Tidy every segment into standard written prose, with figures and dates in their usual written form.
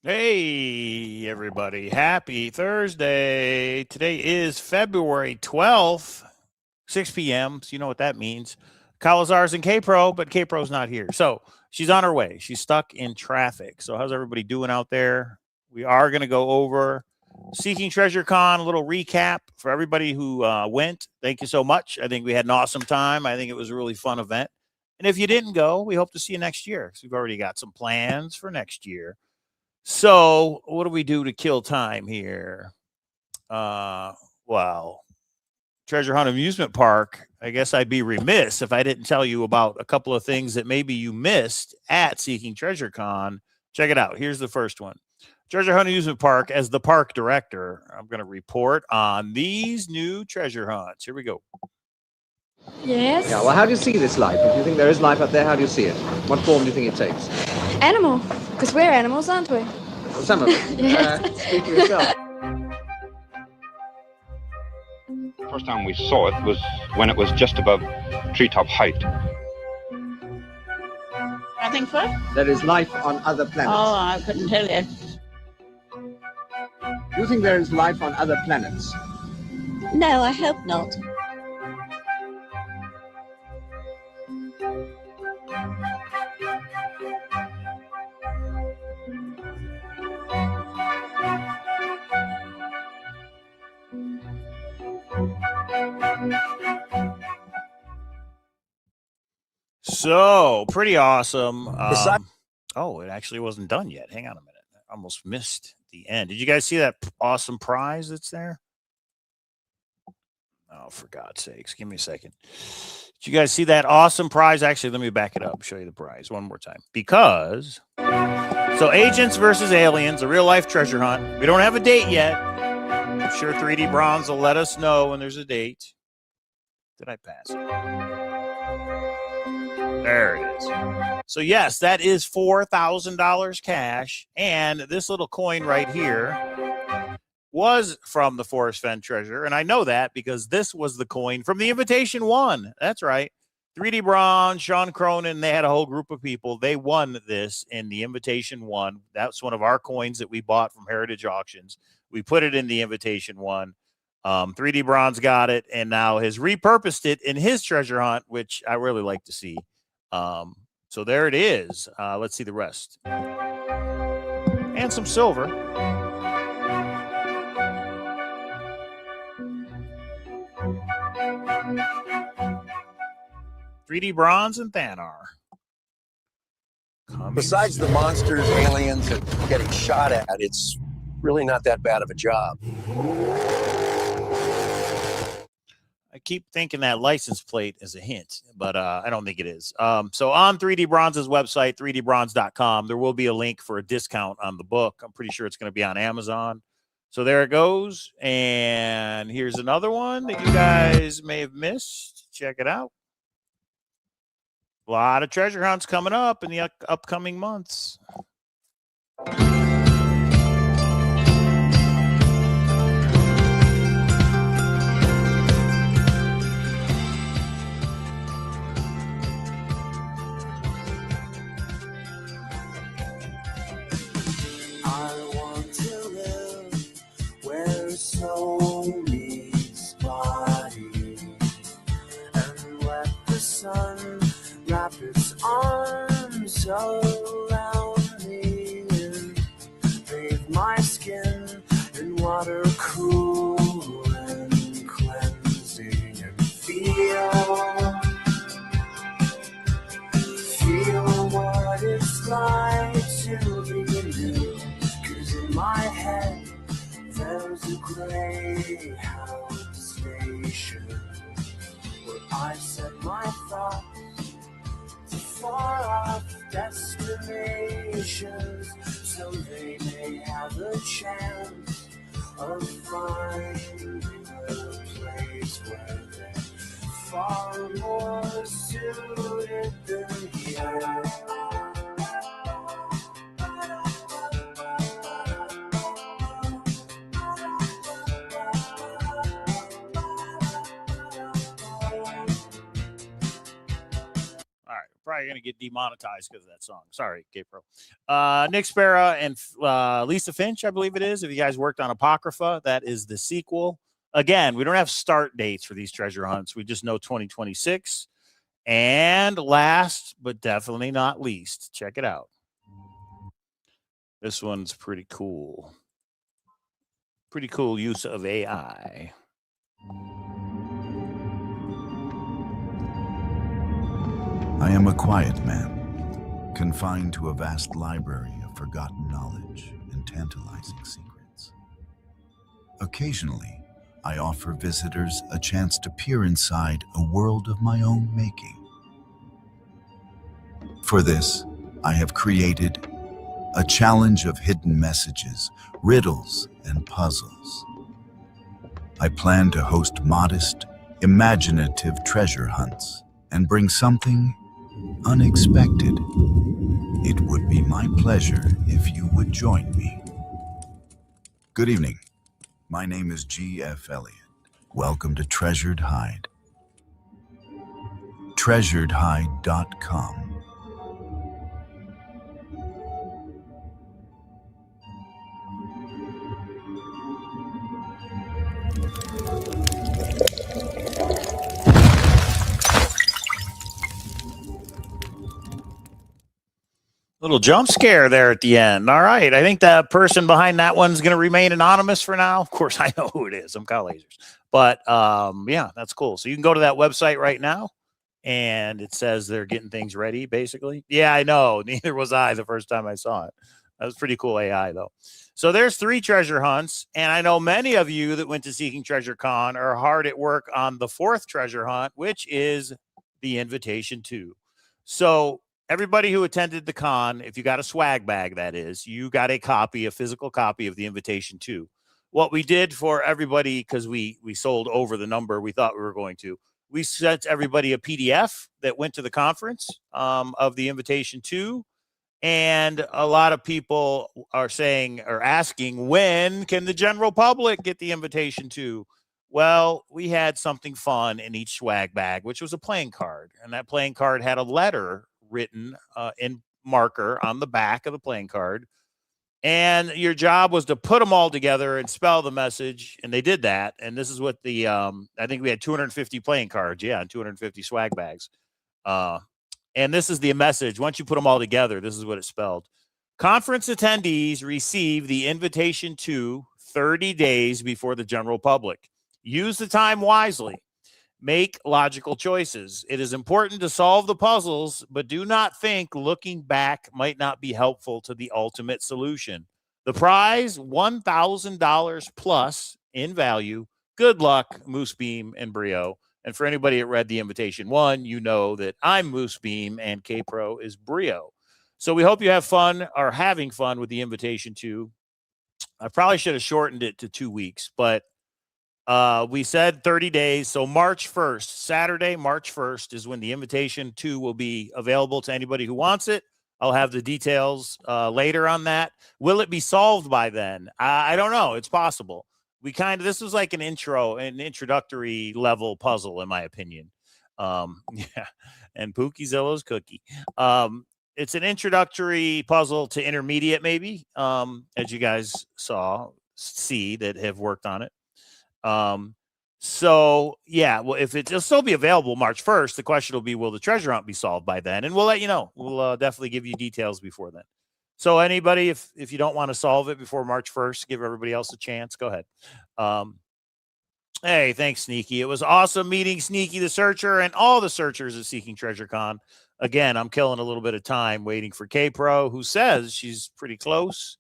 Hey, everybody. Happy Thursday. Today is February 12th, 6 p.m. So you know what that means. Cowlazars and K-Pro, but K-Pro's not here. So she's on her way. She's stuck in traffic. So how's everybody doing out there? We are going to go over Seeking Treasure Con, a little recap for everybody who went. Thank you so much. I think we had an awesome time. I think it was a really fun event. And if you didn't go, we hope to see you next year. So we've already got some plans for next year. So, what do we do to kill time here? Well, Treasure Hunt Amusement Park. I guess I'd be remiss if I didn't tell you about a couple of things that maybe you missed at Seeking Treasure Con. Check it out. Here's the first one. Treasure Hunt Amusement Park, as the park director, I'm going to report on these new treasure hunts. Here we go. Yes. Yeah, well, how do you see this life? If you think there is life out there, how do you see it? What form do you think it takes? Animal. Because we're animals, aren't we? Well, some of it. Yes. Speak for yourself. First time we saw it was when it was just above treetop height. I think so. There is life on other planets. Oh, I couldn't tell you. Do you think there is life on other planets? No, I hope not. So, pretty awesome. Oh, it actually wasn't done yet. Hang on a minute. I almost missed the end. Did you guys see that awesome prize that's there? Oh, for God's sakes. Give me a second. Did you guys see that awesome prize? Actually, let me back it up, show you the prize one more time. Because, so Agents versus Aliens, a real life treasure hunt. We don't have a date yet. I'm sure 3D Bronze will let us know when there's a date. Did I pass it? There it is. So, yes, that is $4,000 cash. And this little coin right here was from the Forest Fen treasure. And I know that because this was the coin from the Invitation One. That's right. 3D Bronze, Sean Cronin, they had a whole group of people. They won this in the Invitation One. That's one of our coins that we bought from Heritage Auctions. We put it in the Invitation One. 3D Bronze got it and now has repurposed it in his treasure hunt, which I really like to see. So there it is. Let's see the rest. And some silver. 3D Bronze and Thanar. Besides the monsters, aliens, and getting shot at, it's really not that bad of a job. I keep thinking that license plate is a hint, but I don't think it is. So on 3D Bronze's website, 3dbronze.com, there will be a link for a discount on the book. I'm pretty sure it's going to be on Amazon. So there it goes. And here's another one that you guys may have missed. Check it out. A lot of treasure hunts coming up in the upcoming months. Snow meets body, and let the sun wrap its arms around me and bathe my skin in water cool and cleansing, and feel what it's like to be new. 'Cause in my head there's a Greyhound station where I set my thoughts to far-off destinations, so they may have a chance of finding a place where they're far more suited than here. probably going to get demonetized because of that song. Sorry, K-Pro. Nick Sparrow and Lisa Finch, I believe it is. If you guys worked on Apocrypha, that is the sequel. Again, we don't have start dates for these treasure hunts. We just know 2026. And last, but definitely not least, check it out. This one's pretty cool. Pretty cool use of AI. I am a quiet man, confined to a vast library of forgotten knowledge and tantalizing secrets. Occasionally, I offer visitors a chance to peer inside a world of my own making. For this, I have created a challenge of hidden messages, riddles, and puzzles. I plan to host modest, imaginative treasure hunts and bring something unexpected. It would be my pleasure if you would join me. Good evening. My name is G.F. Elliott. Welcome to Treasured Hide. TreasuredHide.com. Little jump scare there at the end. All right. I think the person behind that one's going to remain anonymous for now. Of course, I know who it is. I'm Cowlazars. But yeah, that's cool. So you can go to that website right now, and it says they're getting things ready, basically. Yeah, I know. Neither was I the first time I saw it. That was pretty cool AI, though. So there's 3 treasure hunts, and I know many of you that went to Seeking Treasure Con are hard at work on the 4th treasure hunt, which is the Invitation 2. So everybody who attended the con, if you got a swag bag, that is, you got a physical copy of the Invitation 2. What we did for everybody, because we sold over the number we thought we were going to, we sent everybody a PDF that went to the conference of the Invitation 2. And a lot of people are asking, when can the general public get the Invitation 2? Well, we had something fun in each swag bag, which was a playing card. And that playing card had a letter written in marker on the back of the playing card. And your job was to put them all together and spell the message. And they did that. And this is what the, I think we had 250 playing cards. Yeah. And 250 swag bags. And this is the message. Once you put them all together, this is what it spelled. Conference attendees receive the Invitation 2 30 days before the general public. Use the time wisely. Make logical choices. It is important to solve the puzzles, but do not think looking back might not be helpful to the ultimate solution. The prize, $1,000 plus in value. Good luck, Moosebeam and Brio. And for anybody that read the Invitation 1, you know that I'm Moosebeam and K-Pro is Brio. So we hope you have fun or having fun with the Invitation 2. I probably should have shortened it to 2 weeks, but we said 30 days. So March 1st, Saturday, March 1st is when the Invitation 2 will be available to anybody who wants it. I'll have the details later on that. Will it be solved by then? I don't know. It's possible. This was like an introductory level puzzle, in my opinion. Yeah. And Pookiezilla's cookie. It's an introductory puzzle to intermediate, maybe, as you guys see that have worked on it. So yeah, well, if it'll still be available March 1st, the question will be, will the treasure hunt be solved by then? And we'll let you know. We'll definitely give you details before then. So anybody, if you don't want to solve it before March 1st, give everybody else a chance. Go ahead. Hey, thanks, Sneaky. It was awesome meeting Sneaky the Searcher and all the searchers at Seeking Treasure Con. Again, I'm killing a little bit of time waiting for K-Pro, who says she's pretty close.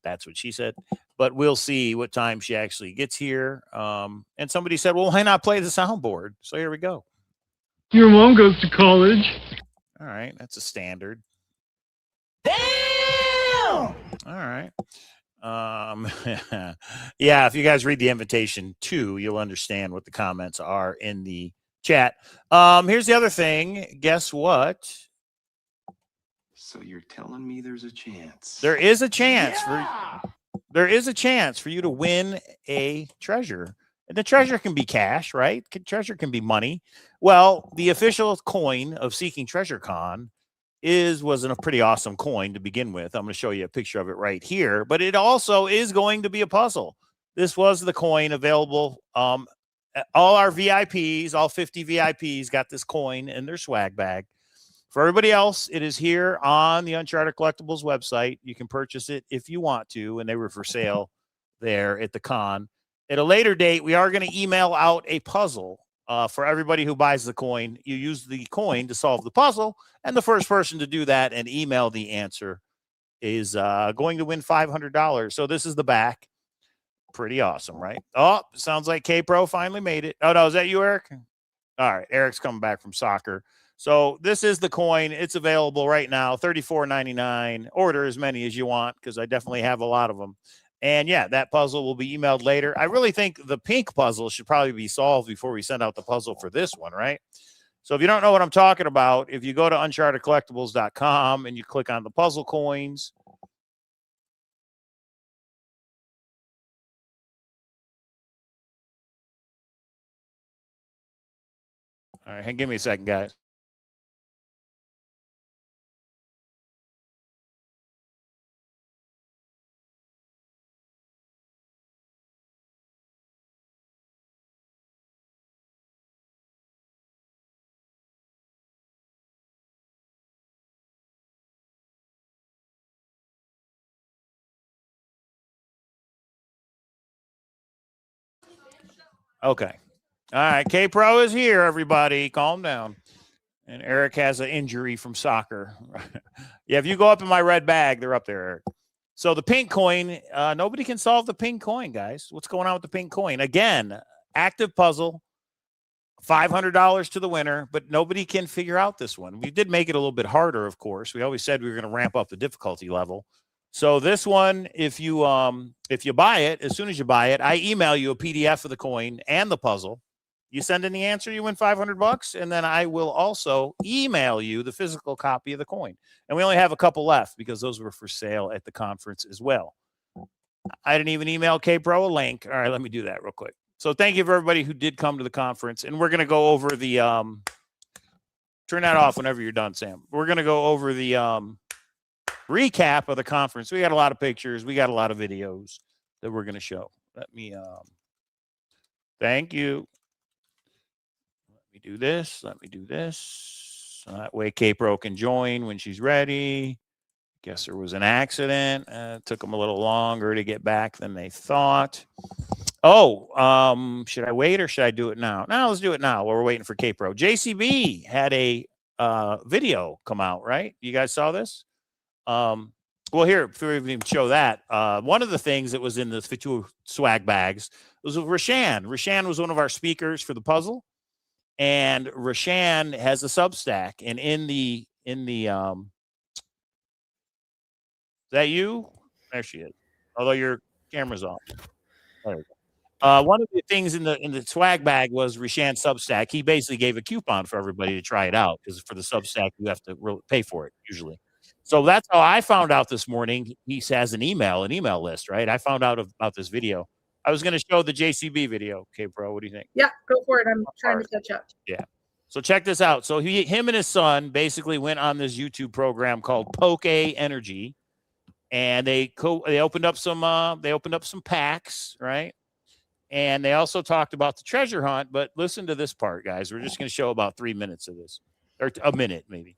That's what she said. But we'll see what time she actually gets here. And somebody said, well, why not play the soundboard? So here we go. Your mom goes to college. All right. That's a standard. Damn! All right. Yeah, if you guys read the Invitation 2, you'll understand what the comments are in the chat. Here's the other thing. Guess what? So you're telling me there's a chance? There is a chance there is a chance for you to win a treasure And the treasure can be cash, right? Treasure can be money. Well, the official coin of Seeking Treasure Con was a pretty awesome coin to begin with. I'm going to show you a picture of it right here, but it also is going to be a puzzle. This was the coin available. All our VIPs, all 50 VIPs got this coin in their swag bag. For everybody else, it is here on the Uncharted Collectibles website. You can purchase it if you want to, and they were for sale there at the con. At a later date, we are going to email out a puzzle for everybody who buys the coin. You use the coin to solve the puzzle, and the first person to do that and email the answer is going to win $500. So this is the back. Pretty awesome, right? Oh, sounds like K-Pro finally made it. Oh, no, is that you, Eric? All right, Eric's coming back from soccer. So this is the coin. It's available right now, $34.99. Order as many as you want because I definitely have a lot of them. And, yeah, that puzzle will be emailed later. I really think the pink puzzle should probably be solved before we send out the puzzle for this one, right? So if you don't know what I'm talking about, if you go to unchartedcollectibles.com and you click on the puzzle coins, all right, give me a second, guys. Okay. All right. K-Pro is here, everybody. Calm down. And Eric has an injury from soccer. Yeah, if you go up in my red bag, they're up there, Eric. So the pink coin, nobody can solve the pink coin, guys. What's going on with the pink coin? Again, active puzzle, $500 to the winner, but nobody can figure out this one. We did make it a little bit harder, of course. We always said we were going to ramp up the difficulty level. So this one, if you buy it, as soon as you buy it, I email you a PDF of the coin and the puzzle. You send in the answer, you win $500, and then I will also email you the physical copy of the coin. And we only have a couple left because those were for sale at the conference as well. I didn't even email K-Pro a link. All right, let me do that real quick. So thank you for everybody who did come to the conference. And we're going to go over the turn that off whenever you're done, Sam. We're going to go over the recap of the conference. We got a lot of pictures. We got a lot of videos that we're going to show. Let me thank you. Let me do this. Let me do this. So that way K-Pro can join when she's ready. Guess there was an accident. It took them a little longer to get back than they thought. Oh, should I wait or should I do it now? No, let's do it now while we're waiting for K-Pro. JCB had a video come out, right? You guys saw this? Well, here, before we even show that, one of the things that was in the two swag bags was with Rashan. Rashan was one of our speakers for the puzzle, and Rashan has a Substack. And in the is that you? There she is. Although your camera's off. There we go. One of the things in the swag bag was Rashan's Substack. He basically gave a coupon for everybody to try it out because for the Substack you have to pay for it usually. So that's how I found out this morning. He has an email list, right? I found out about this video. I was going to show the JCB video. Okay, bro, what do you think? Yeah, go for it. I'm trying to catch up. Yeah. So check this out. So him and his son basically went on this YouTube program called Pkwy Energy, and they opened up some packs, right? And they also talked about the treasure hunt. But listen to this part, guys. We're just going to show about 3 minutes of this, or a minute maybe.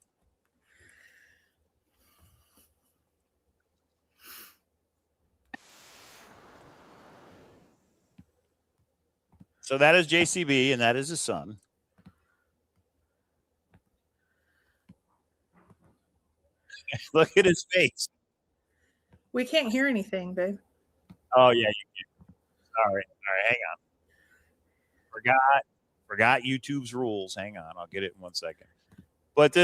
So that is JCB, and that is his son. Look at his face. We can't hear anything, babe. Oh, yeah, you can. All right, hang on. Forgot YouTube's rules. Hang on, I'll get it in 1 second. But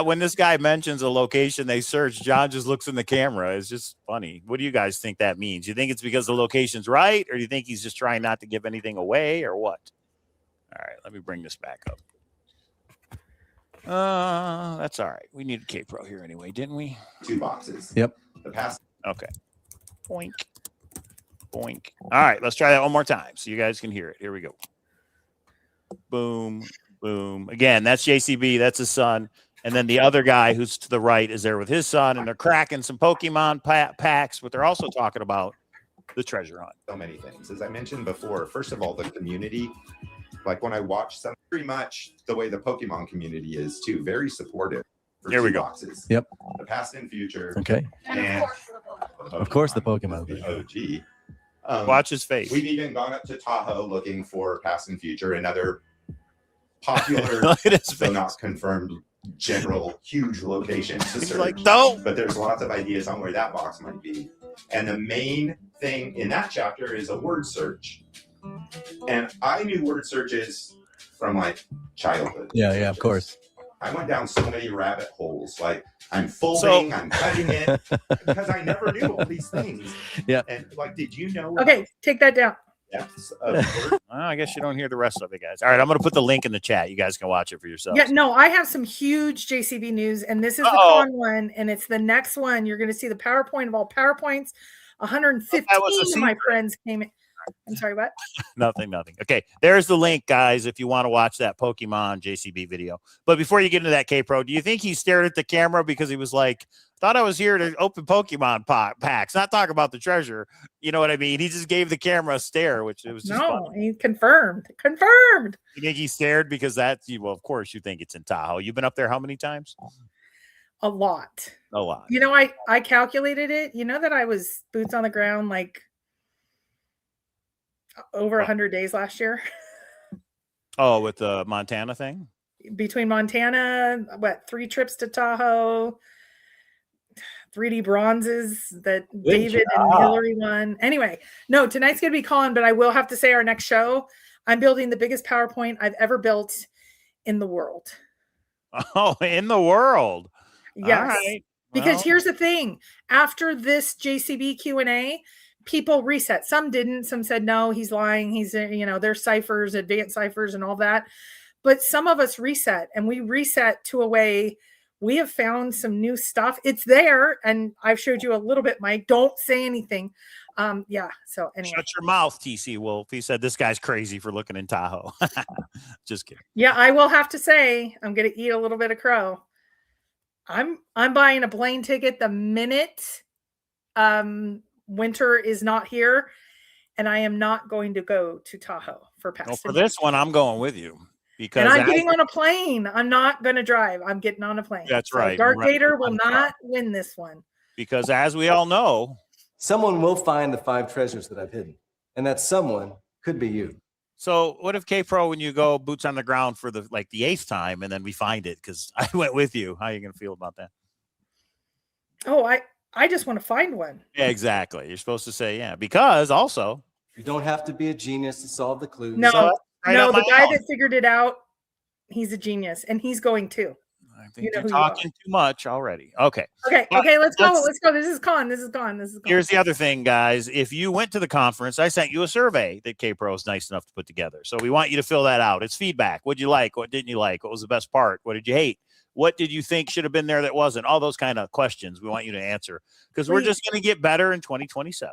when this guy mentions a location they search, John just looks in the camera. It's just funny. What do you guys think that means? You think it's because the location's right, or do you think he's just trying not to give anything away, or what? All right, let me bring this back up. That's all right. We needed K-Pro here anyway, didn't we? 2 boxes. Yep. The past. Okay. Poink. Boink. All right, let's try that one more time so you guys can hear it. Here we go. Boom, boom. Again, that's JCB. That's his son. And then the other guy who's to the right is there with his son, and they're cracking some Pokemon packs, but they're also talking about the treasure hunt. So many things. As I mentioned before, first of all, the community, like when I watch some, pretty much the way the Pokemon community is too, very supportive. Here we go. Boxes. Yep. The past and future. Okay. And Of course, the Pokemon. The OG. Watch his face. We've even gone up to Tahoe looking for past and future and other popular, so not confirmed, general huge locations to search. Like, no. But there's lots of ideas on where that box might be. And the main thing in that chapter is a word search. And I knew word searches from like childhood. Yeah, of course. I went down so many rabbit holes. Like I'm folding, I'm cutting it because I never knew all these things. Yeah. And like, did you know? Okay, take that down. I guess you don't hear the rest of it, guys. All right, I'm going to put the link in the chat. You guys can watch it for yourselves. Yeah, no, I have some huge JCB news, and this is the con one, and it's the next one. You're going to see the PowerPoint of all PowerPoints. 115 of my friends came in. I'm sorry, what? Nothing. Okay, there's the link, guys, if you want to watch that Pokemon JCB video. But before you get into that, K-Pro, do you think he stared at the camera because he was like, thought I was here to open Pokemon packs, not talk about the treasure? You know what I mean? He just gave the camera a stare, which it was just funny. He confirmed. You think he stared because that's, well, of course you think it's in Tahoe. You've been up there how many times? A lot. You know, I calculated it. You know that I was boots on the ground like over 100 days last year. Oh, with the Montana thing? Between Montana, 3 trips to Tahoe, 3D bronzes that David and Hillary won. Anyway, no, tonight's going to be con, but I will have to say our next show, I'm building the biggest PowerPoint I've ever built in the world. Oh, in the world. Yes. All right. Because here's the thing. After this JCB Q&A, people reset. Some didn't. Some said, no, he's lying. He's, there's ciphers, advanced ciphers and all that. But some of us reset, and we reset to a way we have found some new stuff. It's there. And I've showed you a little bit, Mike. Don't say anything. Yeah. So anyway. Shut your mouth, TC Wolf. He said this guy's crazy for looking in Tahoe. Just kidding. Yeah, I will have to say I'm going to eat a little bit of crow. I'm buying a plane ticket the minute winter is not here, and I am not going to go to Tahoe for past. Well, for this one, I'm going with you because and I'm getting on a plane. I'm not going to drive. I'm getting on a plane. That's right. Dark Gator will not win this one because, as we all know, someone will find the 5 treasures that I've hidden, and that someone could be you. So what if K-Pro, when you go boots on the ground for the 8th time and then we find it because I went with you? How are you going to feel about that? Oh, I just want to find one. Yeah, exactly. You're supposed to say, yeah, because also you don't have to be a genius to solve the clues. No, the guy that figured it out, he's a genius, and he's going too. I think you're talking too much already. Okay. Okay, let's go. This is con. Here's the other thing, guys. If you went to the conference, I sent you a survey that K-Pro is nice enough to put together. So we want you to fill that out. It's feedback. What'd you like? What didn't you like? What was the best part? What did you hate? What did you think should have been there that wasn't? All those kind of questions we want you to answer because we're just going to get better in 2027.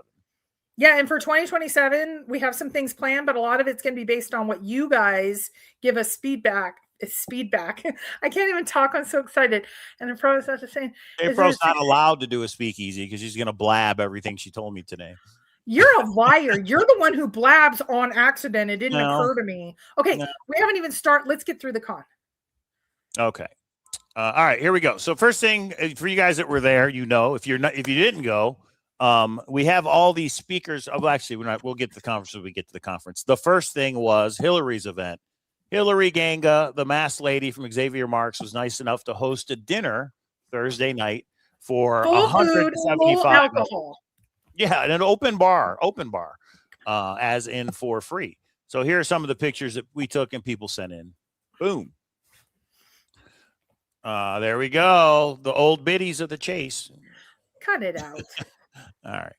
Yeah, and for 2027, we have some things planned, but a lot of it's going to be based on what you guys give us feedback. It's feedback. I can't even talk. I'm so excited. And the pro is not saying, Pro's not allowed to do a speakeasy because she's going to blab everything she told me today. You're a liar. You're the one who blabs on accident. It didn't occur to me. Okay, we haven't even started. Let's get through the con. Okay. All right, here we go. So first thing for you guys that were there, if you didn't go, we have all these speakers. Oh, actually, we'll get to the conference when we get to the conference. The first thing was Hillary's event. Hillary Ganga, the masked lady from Xavier Marks, was nice enough to host a dinner Thursday night for 175 alcohol. Yeah, and an open bar, as in for free. So here are some of the pictures that we took and people sent in. Boom. There we go. The old biddies of the chase. Cut it out. All right.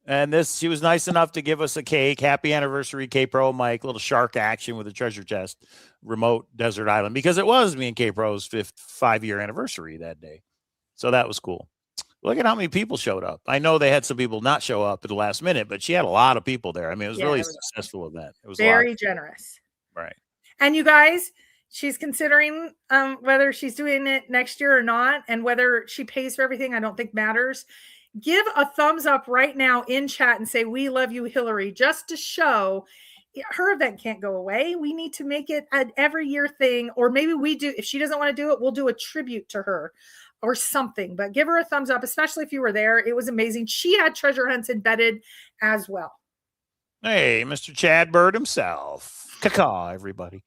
And she was nice enough to give us a cake. Happy anniversary, K-Pro, Mike. Little shark action with a treasure chest, remote desert island, because it was me and K-Pro's 5-year anniversary that day. So that was cool. Look at how many people showed up. I know they had some people not show up at the last minute, but she had a lot of people there. I mean, it was really a successful event. It was very generous. Right. And you guys, she's considering whether she's doing it next year or not, and whether she pays for everything, I don't think matters. Give a thumbs up right now in chat and say, "We love you, Hillary," just to show her event can't go away. We need to make it an every year thing, or maybe we do. If she doesn't want to do it, we'll do a tribute to her or something. But give her a thumbs up, especially if you were there. It was amazing. She had treasure hunts embedded as well. Hey, Mr. Chad Bird himself. Caw, everybody.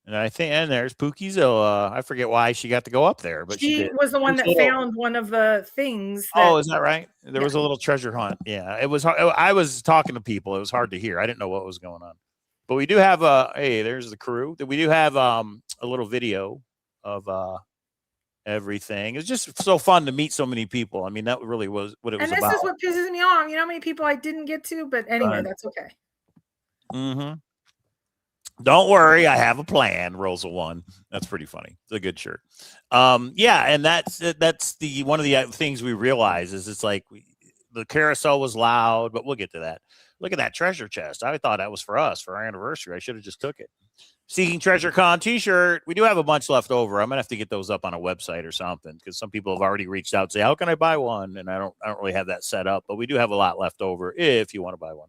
And I think, and there's Pookiezilla. I forget why she got to go up there, but she was the one that found one of the things. Oh, is that right? There was a little treasure hunt. Yeah, it was. I was talking to people. It was hard to hear. I didn't know what was going on. But we do have hey, there's the crew. We do have a little video of everything. It's just so fun to meet so many people. I mean, that really was what it was about. And this is what pisses me off. You know how many people I didn't get to, but anyway, that's okay. Mm-hmm. Don't worry, I have a plan. Rolls a 1. That's pretty funny. It's a good shirt. Yeah, and that's the one of the things we realize is it's like the carousel was loud, but we'll get to that. Look at that treasure chest. I thought that was for us for our anniversary. I should have just took it. Seeking Treasure Con t-shirt. We do have a bunch left over. I'm gonna have to get those up on a website or something because some people have already reached out and say, "How can I buy one?" And I don't really have that set up, but we do have a lot left over if you want to buy one.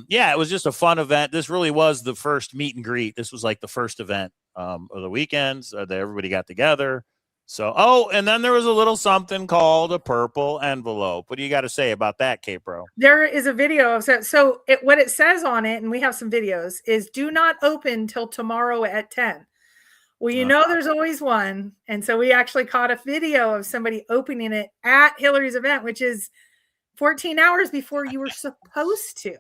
Yeah, it was just a fun event. This really was the first meet and greet. This was like the first event of the weekends that everybody got together. So, and then there was a little something called a purple envelope. What do you got to say about that, K-Pro? There is a video of that. So what it says on it, and we have some videos, is do not open till tomorrow at 10. Well, you know, there's always one. And so we actually caught a video of somebody opening it at Hillary's event, which is 14 hours before you were supposed to.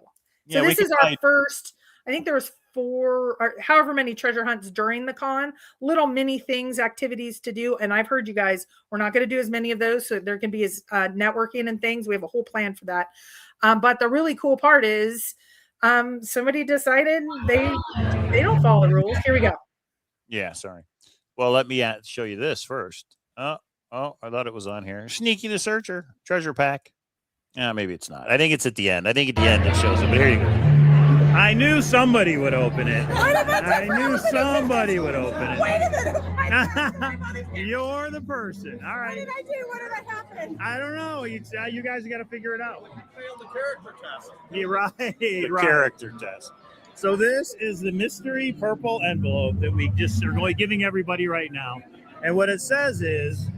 So this is our first, I think there was 4 or however many treasure hunts during the con, little mini things, activities to do. And I've heard you guys, we're not going to do as many of those. So there can be as networking and things. We have a whole plan for that. But the really cool part is somebody decided they don't follow the rules. Here we go. Yeah, sorry. Well, let me show you this first. Oh, I thought it was on here. Sneaky the Searcher treasure pack. Yeah, maybe it's not. I think it's at the end. I think at the end it shows it. But here you go. I knew somebody would open it. I knew somebody would open it. Wait a minute. You're the person. All right. What did I do? What did happen? I don't know. You guys got to figure it out. You failed the character test. You're right. Character test. So this is the mystery purple envelope that we just are going giving everybody right now. And what it says is,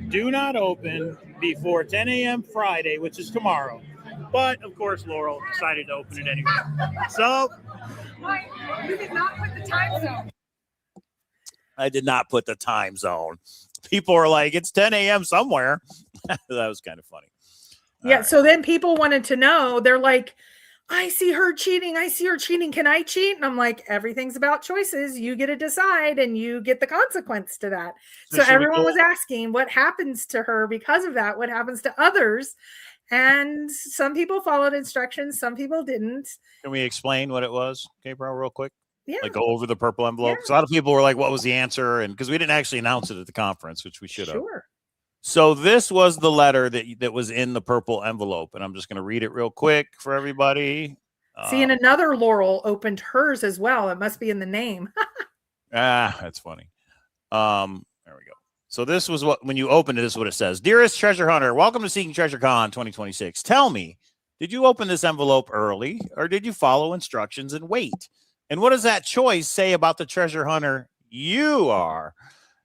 do not open before 10 a.m. Friday, which is tomorrow. But, of course, Laurel decided to open it anyway. So, You did not put the time zone. I did not put the time zone. People are like, it's 10 a.m. somewhere. That was kind of funny. Yeah, right. So then people wanted to know, they're like, I see her cheating. I see her cheating. Can I cheat? And I'm like, everything's about choices. You get to decide and you get the consequence to that. So everyone was asking what happens to her because of that, what happens to others. And some people followed instructions. Some people didn't. Can we explain what it was, Gabriel, real quick? Yeah. Like go over the purple envelope. Yeah. So a lot of people were like, what was the answer? And because we didn't actually announce it at the conference, which we should have. Sure. So this was the letter that was in the purple envelope. And I'm just going to read it real quick for everybody. See, and another Laurel opened hers as well. It must be in the name. That's funny. There we go. So this was when you open it, this is what it says. Dearest Treasure Hunter, welcome to Seeking Treasure Con 2026. Tell me, did you open this envelope early or did you follow instructions and wait? And what does that choice say about the treasure hunter you are?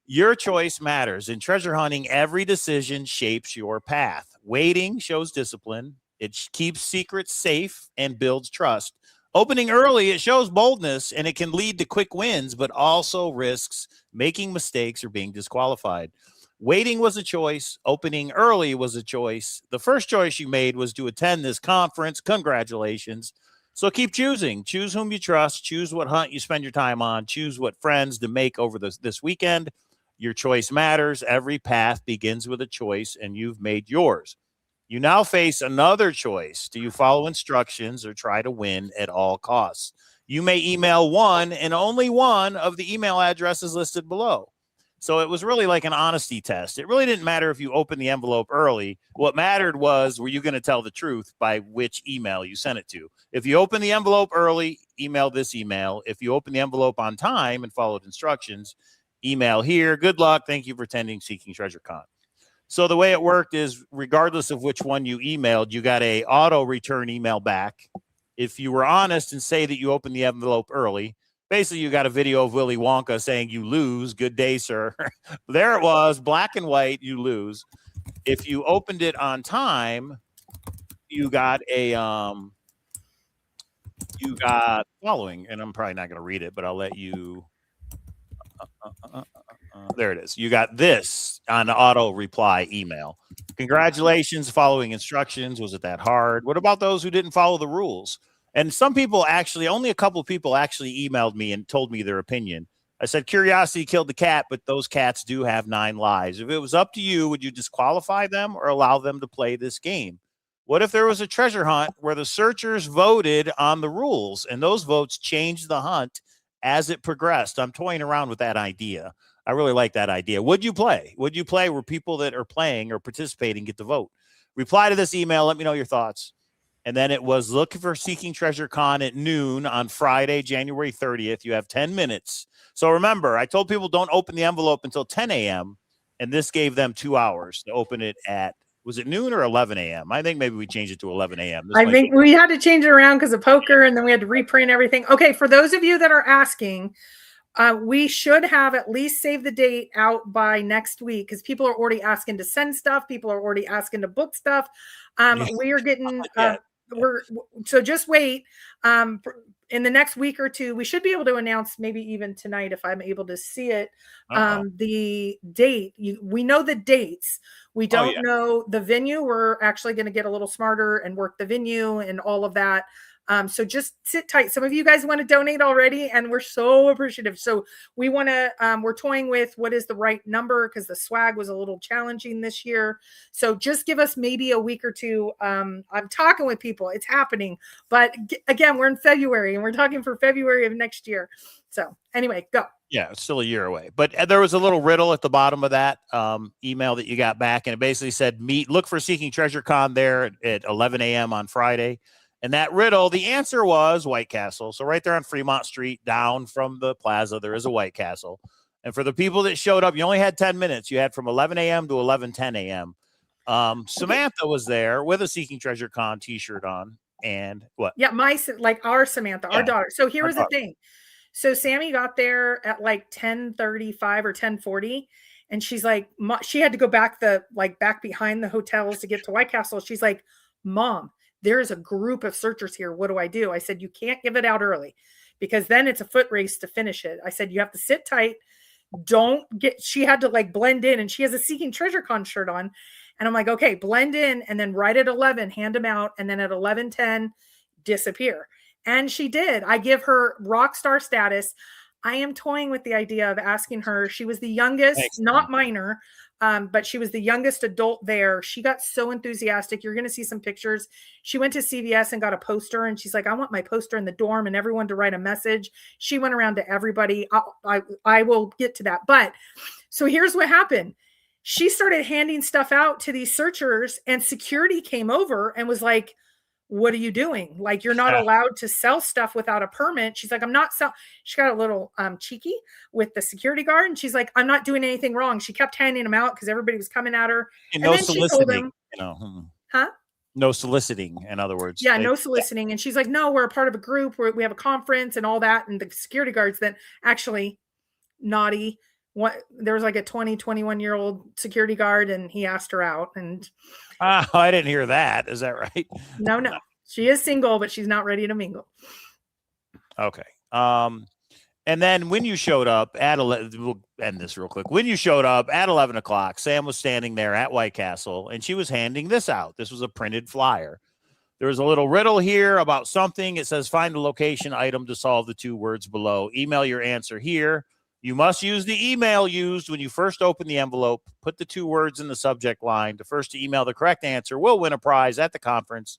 Your choice matters. In treasure hunting, every decision shapes your path. Waiting shows discipline. It keeps secrets safe and builds trust. Opening early, it shows boldness, and it can lead to quick wins, but also risks making mistakes or being disqualified. Waiting was a choice. Opening early was a choice. The first choice you made was to attend this conference. Congratulations. So keep choosing. Choose whom you trust. Choose what hunt you spend your time on. Choose what friends to make over this weekend. Your choice matters. Every path begins with a choice, and you've made yours. You now face another choice. Do you follow instructions or try to win at all costs? You may email one and only one of the email addresses listed below. So it was really like an honesty test. It really didn't matter if you opened the envelope early. What mattered was, were you going to tell the truth by which email you sent it to? If you opened the envelope early, email this email. If you opened the envelope on time and followed instructions, email here. Good luck. Thank you for attending Seeking Treasure Con. So the way it worked is, regardless of which one you emailed, you got a auto return email back. If you were honest and say that you opened the envelope early, basically you got a video of Willy Wonka saying you lose. Good day, sir. There it was, black and white, you lose. If you opened it on time, you got a following, and I'm probably not going to read it, but I'll let you. There it is. You got this on the auto reply email. Congratulations, following instructions. Was it that hard? What about those who didn't follow the rules? And some people actually, only a couple of people actually emailed me and told me their opinion. I said, curiosity killed the cat, but those cats do have 9 lives. If it was up to you, would you disqualify them or allow them to play this game? What if there was a treasure hunt where the searchers voted on the rules and those votes changed the hunt as it progressed? I'm toying around with that idea. I really like that idea. Would you play? Would you play where people that are playing or participating get to vote? Reply to this email. Let me know your thoughts. And then it was looking for Seeking Treasure Con at noon on Friday, January 30th. You have 10 minutes. So remember, I told people don't open the envelope until 10 a.m. And this gave them 2 hours to open it at, was it noon or 11 a.m.? I think maybe we changed it to 11 a.m. I think we had to change it around because of poker, and then we had to reprint everything. Okay, for those of you that are asking, we should have at least save the date out by next week because people are already asking to send stuff. People are already asking to book stuff. We are getting, so just wait. In the next week or two, we should be able to announce, maybe even tonight if I'm able to see it, the date. We know the dates. We don't know the venue. We're actually going to get a little smarter and work the venue and all of that. So just sit tight. Some of you guys want to donate already, and we're so appreciative. So we want to, we're toying with what is the right number because the swag was a little challenging this year. So just give us maybe a week or two. I'm talking with people. It's happening. But again, we're in February, and we're talking for February of next year. So anyway, go. Yeah, it's still a year away. But there was a little riddle at the bottom of that email that you got back, and it basically said, look for Seeking Treasure Con there at 11 a.m. on Friday. And that riddle, the answer was White Castle. So right there on Fremont Street, down from the plaza, there is a White Castle. And for the people that showed up, you only had 10 minutes. You had from 11 a.m. to 11:10 a.m. Samantha was there with a Seeking Treasure Con t-shirt on. And what? Yeah, our Samantha, our daughter. So here was the thing. So Sammy got there at like 10:35 or 10:40. And she's like, she had to go back back behind the hotels to get to White Castle. She's like, Mom, there's a group of searchers here. What do I do? I said, you can't give it out early because then it's a foot race to finish it. I said, you have to sit tight. She had to blend in, and she has a Seeking Treasure Con shirt on. And I'm like, okay, blend in. And then right at 11, hand them out. And then at 11:10, disappear. And she did. I give her rock star status. I am toying with the idea of asking her. She was the youngest, not minor, but she was the youngest adult there. She got so enthusiastic. You're going to see some pictures. She went to CVS and got a poster, and she's like, I want my poster in the dorm and everyone to write a message. She went around to everybody. I will get to that. But so here's what happened. She started handing stuff out to these searchers, and security came over and was like, what are you doing? Like, you're not allowed to sell stuff without a permit. She's like, I'm not selling. She got a little cheeky with the security guard. And she's like, I'm not doing anything wrong. She kept handing them out because everybody was coming at her. And no then soliciting, she told them, no soliciting, in other words. Yeah, no soliciting. And she's like, no, we're a part of a group where we have a conference and all that. And the security guards then actually naughty. There was like a 21-year-old security guard, and he asked her out. And I didn't hear that. Is that right? No. She is single, but she's not ready to mingle. Okay. And then when you showed up at 11, we'll end this real quick. When you showed up at 11 o'clock, Sam was standing there at White Castle, and she was handing this out. This was a printed flyer. There was a little riddle here about something. It says, find the location item to solve the 2 words below. Email your answer here. You must use the email used when you first open the envelope. Put the 2 words in the subject line. The first to email the correct answer will win a prize at the conference.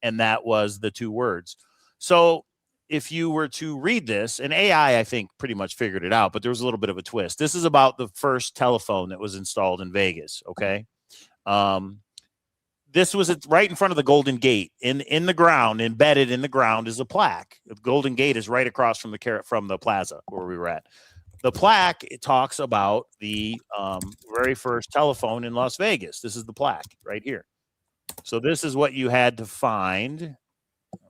And that was the 2 words. So if you were to read this, and AI, I think, pretty much figured it out, but there was a little bit of a twist. This is about the first telephone that was installed in Vegas. Okay. This was right in front of the Golden Gate. In the ground, embedded in the ground, is a plaque. The Golden Gate is right across from the plaza where we were at. The plaque, it talks about the very first telephone in Las Vegas. This is the plaque right here. So this is what you had to find.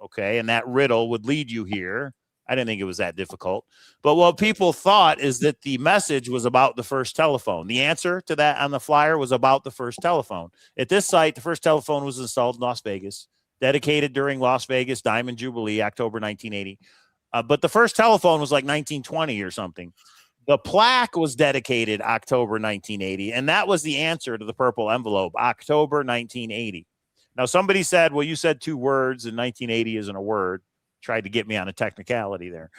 Okay, and that riddle would lead you here. I didn't think it was that difficult. But what people thought is that the message was about the first telephone. The answer to that on the flyer was about the first telephone. At this site, the first telephone was installed in Las Vegas, dedicated during Las Vegas Diamond Jubilee, October 1980. But the first telephone was like 1920 or something. The plaque was dedicated October 1980, and that was the answer to the purple envelope, October 1980. Now, somebody said, well, you said 2 words, and 1980 isn't a word. Tried to get me on a technicality there.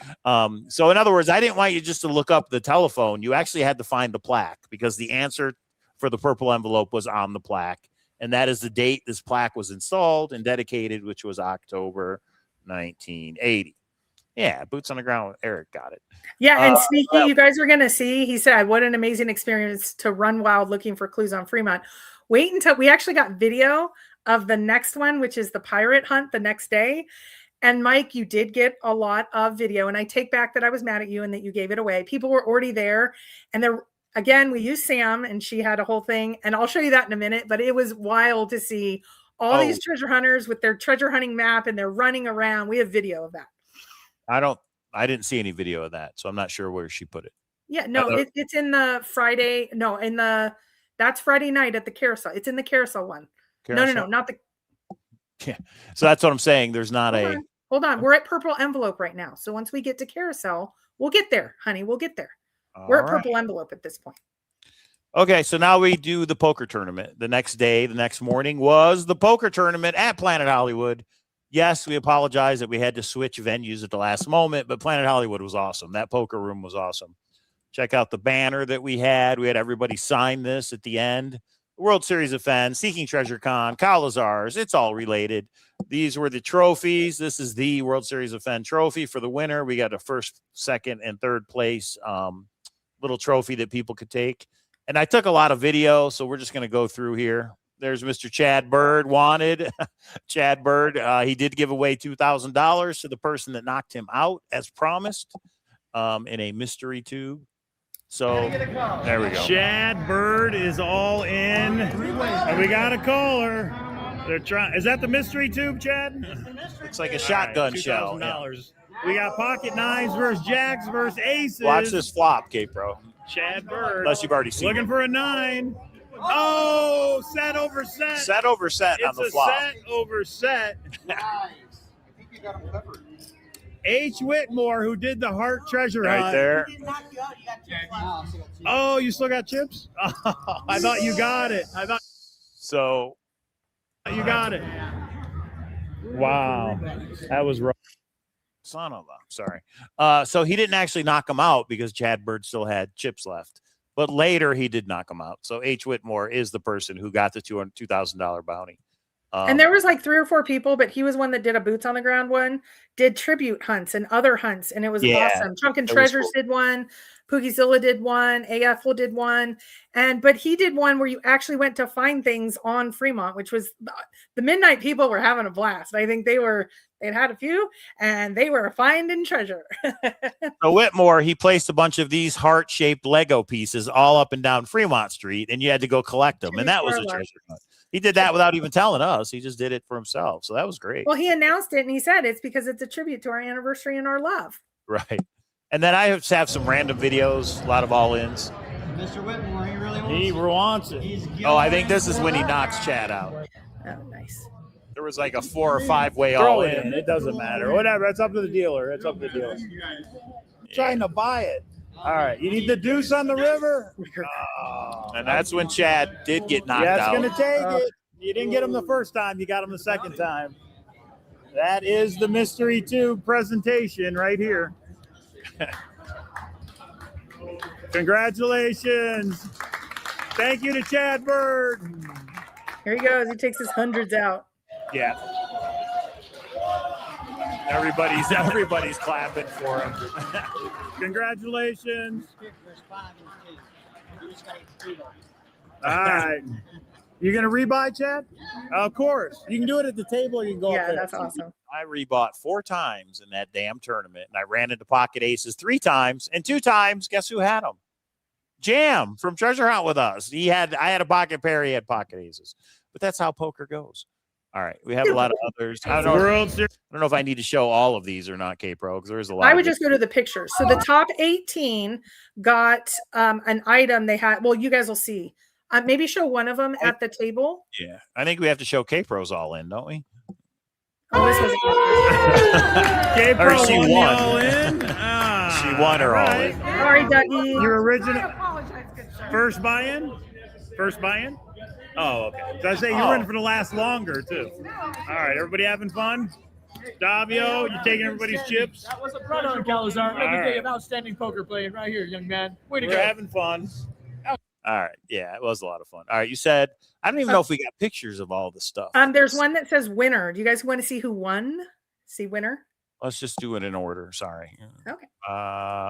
So in other words, I didn't want you just to look up the telephone. You actually had to find the plaque, because the answer for the purple envelope was on the plaque. And that is the date this plaque was installed and dedicated, which was October 1980. Yeah, boots on the ground. Eric got it. Yeah, and Sneaky, you guys are going to see, he said, what an amazing experience to run wild looking for clues on Fremont. Wait until we actually got video of the next one, which is the pirate hunt the next day. And Mike, you did get a lot of video, and I take back that I was mad at you and that you gave it away. People were already there, and there again, we used Sam, and she had a whole thing, and I'll show you that in a minute. But it was wild to see all these treasure hunters with their treasure hunting map, and they're running around. We have video of that. I didn't see any video of that, so I'm not sure where she put it. Yeah, no, it's in the Friday. No, that's Friday night at the carousel. It's in the carousel one. Carousel? No, not the. Yeah, so that's what I'm saying. There's not Hold on. We're at purple envelope right now. So once we get to carousel, we'll get there, honey. We'll get there. We're at purple envelope at this point. Okay, so now we do the poker tournament. The next day, the next morning was the poker tournament at Planet Hollywood. Yes, we apologize that we had to switch venues at the last moment, but Planet Hollywood was awesome. That poker room was awesome. Check out the banner that we had. We had everybody sign this at the end. World Series of Fen, Seeking Treasure Con, Cowlazars, it's all related. These were the trophies. This is the World Series of Fen trophy for the winner. We got a first, second, and third place little trophy that people could take. And I took a lot of video, so we're just going to go through here. There's Mr. Chad Bird, wanted. Chad Bird, he did give away $2,000 to the person that knocked him out, as promised, in a mystery tube. So there we go. Chad Bird is all in, and we got a caller. They're trying. Is that the mystery tube, Chad? Looks like a shotgun shell. $2,000. Yeah. We got pocket nines versus jacks versus aces. Watch this flop, K-Pro. Chad Bird. Unless you've already seen it. Looking for a 9. Oh, set over set. Set over set on the flop. It's a set over set. Nice. I think you got him covered. H. Whitmore, who did the Heart Treasure Hunt. Right there. Oh, you still got chips? Oh, I thought you got it. So you got it. Wow. That was rough. Son of a, sorry. So he didn't actually knock him out because Chad Bird still had chips left. But later he did knock him out. So H. Whitmore is the person who got the $2,000 bounty. And there was like 3 or 4 people, but he was one that did a boots on the ground one, did tribute hunts and other hunts, and it was awesome. Chunkin' Treasures did one, PoogieZilla did one, AFL did one, but he did one where you actually went to find things on Fremont, which was the midnight people were having a blast. I think they'd had a few, and they were finding treasure. So Whitmore, he placed a bunch of these heart-shaped Lego pieces all up and down Fremont Street, and you had to go collect them, and that was a treasure hunt. He did that without even telling us. He just did it for himself. So that was great. Well, he announced it, and he said it's because it's a tribute to our anniversary and our love. Right. And then I have some random videos, a lot of all-ins. Mr. Whitmore, he wants it. Oh, I think this is when he knocks Chad out. Oh, nice. There was like a 4 or 5 way all-in. It doesn't matter. Whatever. It's up to the dealer. It's up to the dealer. I'm trying to buy it. All right. You need the deuce on the river? Oh, and that's when Chad did get knocked out. That's going to take it. You didn't get him the first time. You got him the second time. That is the mystery tube presentation right here. Congratulations. Thank you to Chad Bird. Here he goes. He takes his hundreds out. Yeah. Everybody's clapping for him. Congratulations. All right. You going to rebuy, Chad? Of course. You can do it at the table or you can go up there. That's awesome. I rebought 4 times in that damn tournament, and I ran into pocket aces 3 times, and 2 times, guess who had them? Jam from Treasure Hunt with us. I had a pocket pair, he had pocket aces. But that's how poker goes. All right, we have a lot of others. I don't know if I need to show all of these or not, K-Pro, because there is a lot. I would just go to the pictures. So the top 18 got an item they had. Well, you guys will see. Maybe show one of them at the table. Yeah, I think we have to show K-Pros all in, don't we? Oh, this was K-Pro she won won. all in. She won her all in. Sorry, Dougie. Your original first buy-in? First buy-in? Oh, okay. So I say you're in for the last longer, too. All right, everybody having fun? Davio, you taking everybody's chips? That was a product, Cowlazars. Another day of outstanding poker playing right here, young man. Way to go. We're having fun. All right. Yeah, it was a lot of fun. All right. You said, I don't even know if we got pictures of all the stuff. There's one that says winner. Do you guys want to see who won? See winner? Let's just do it in order. Sorry. Okay.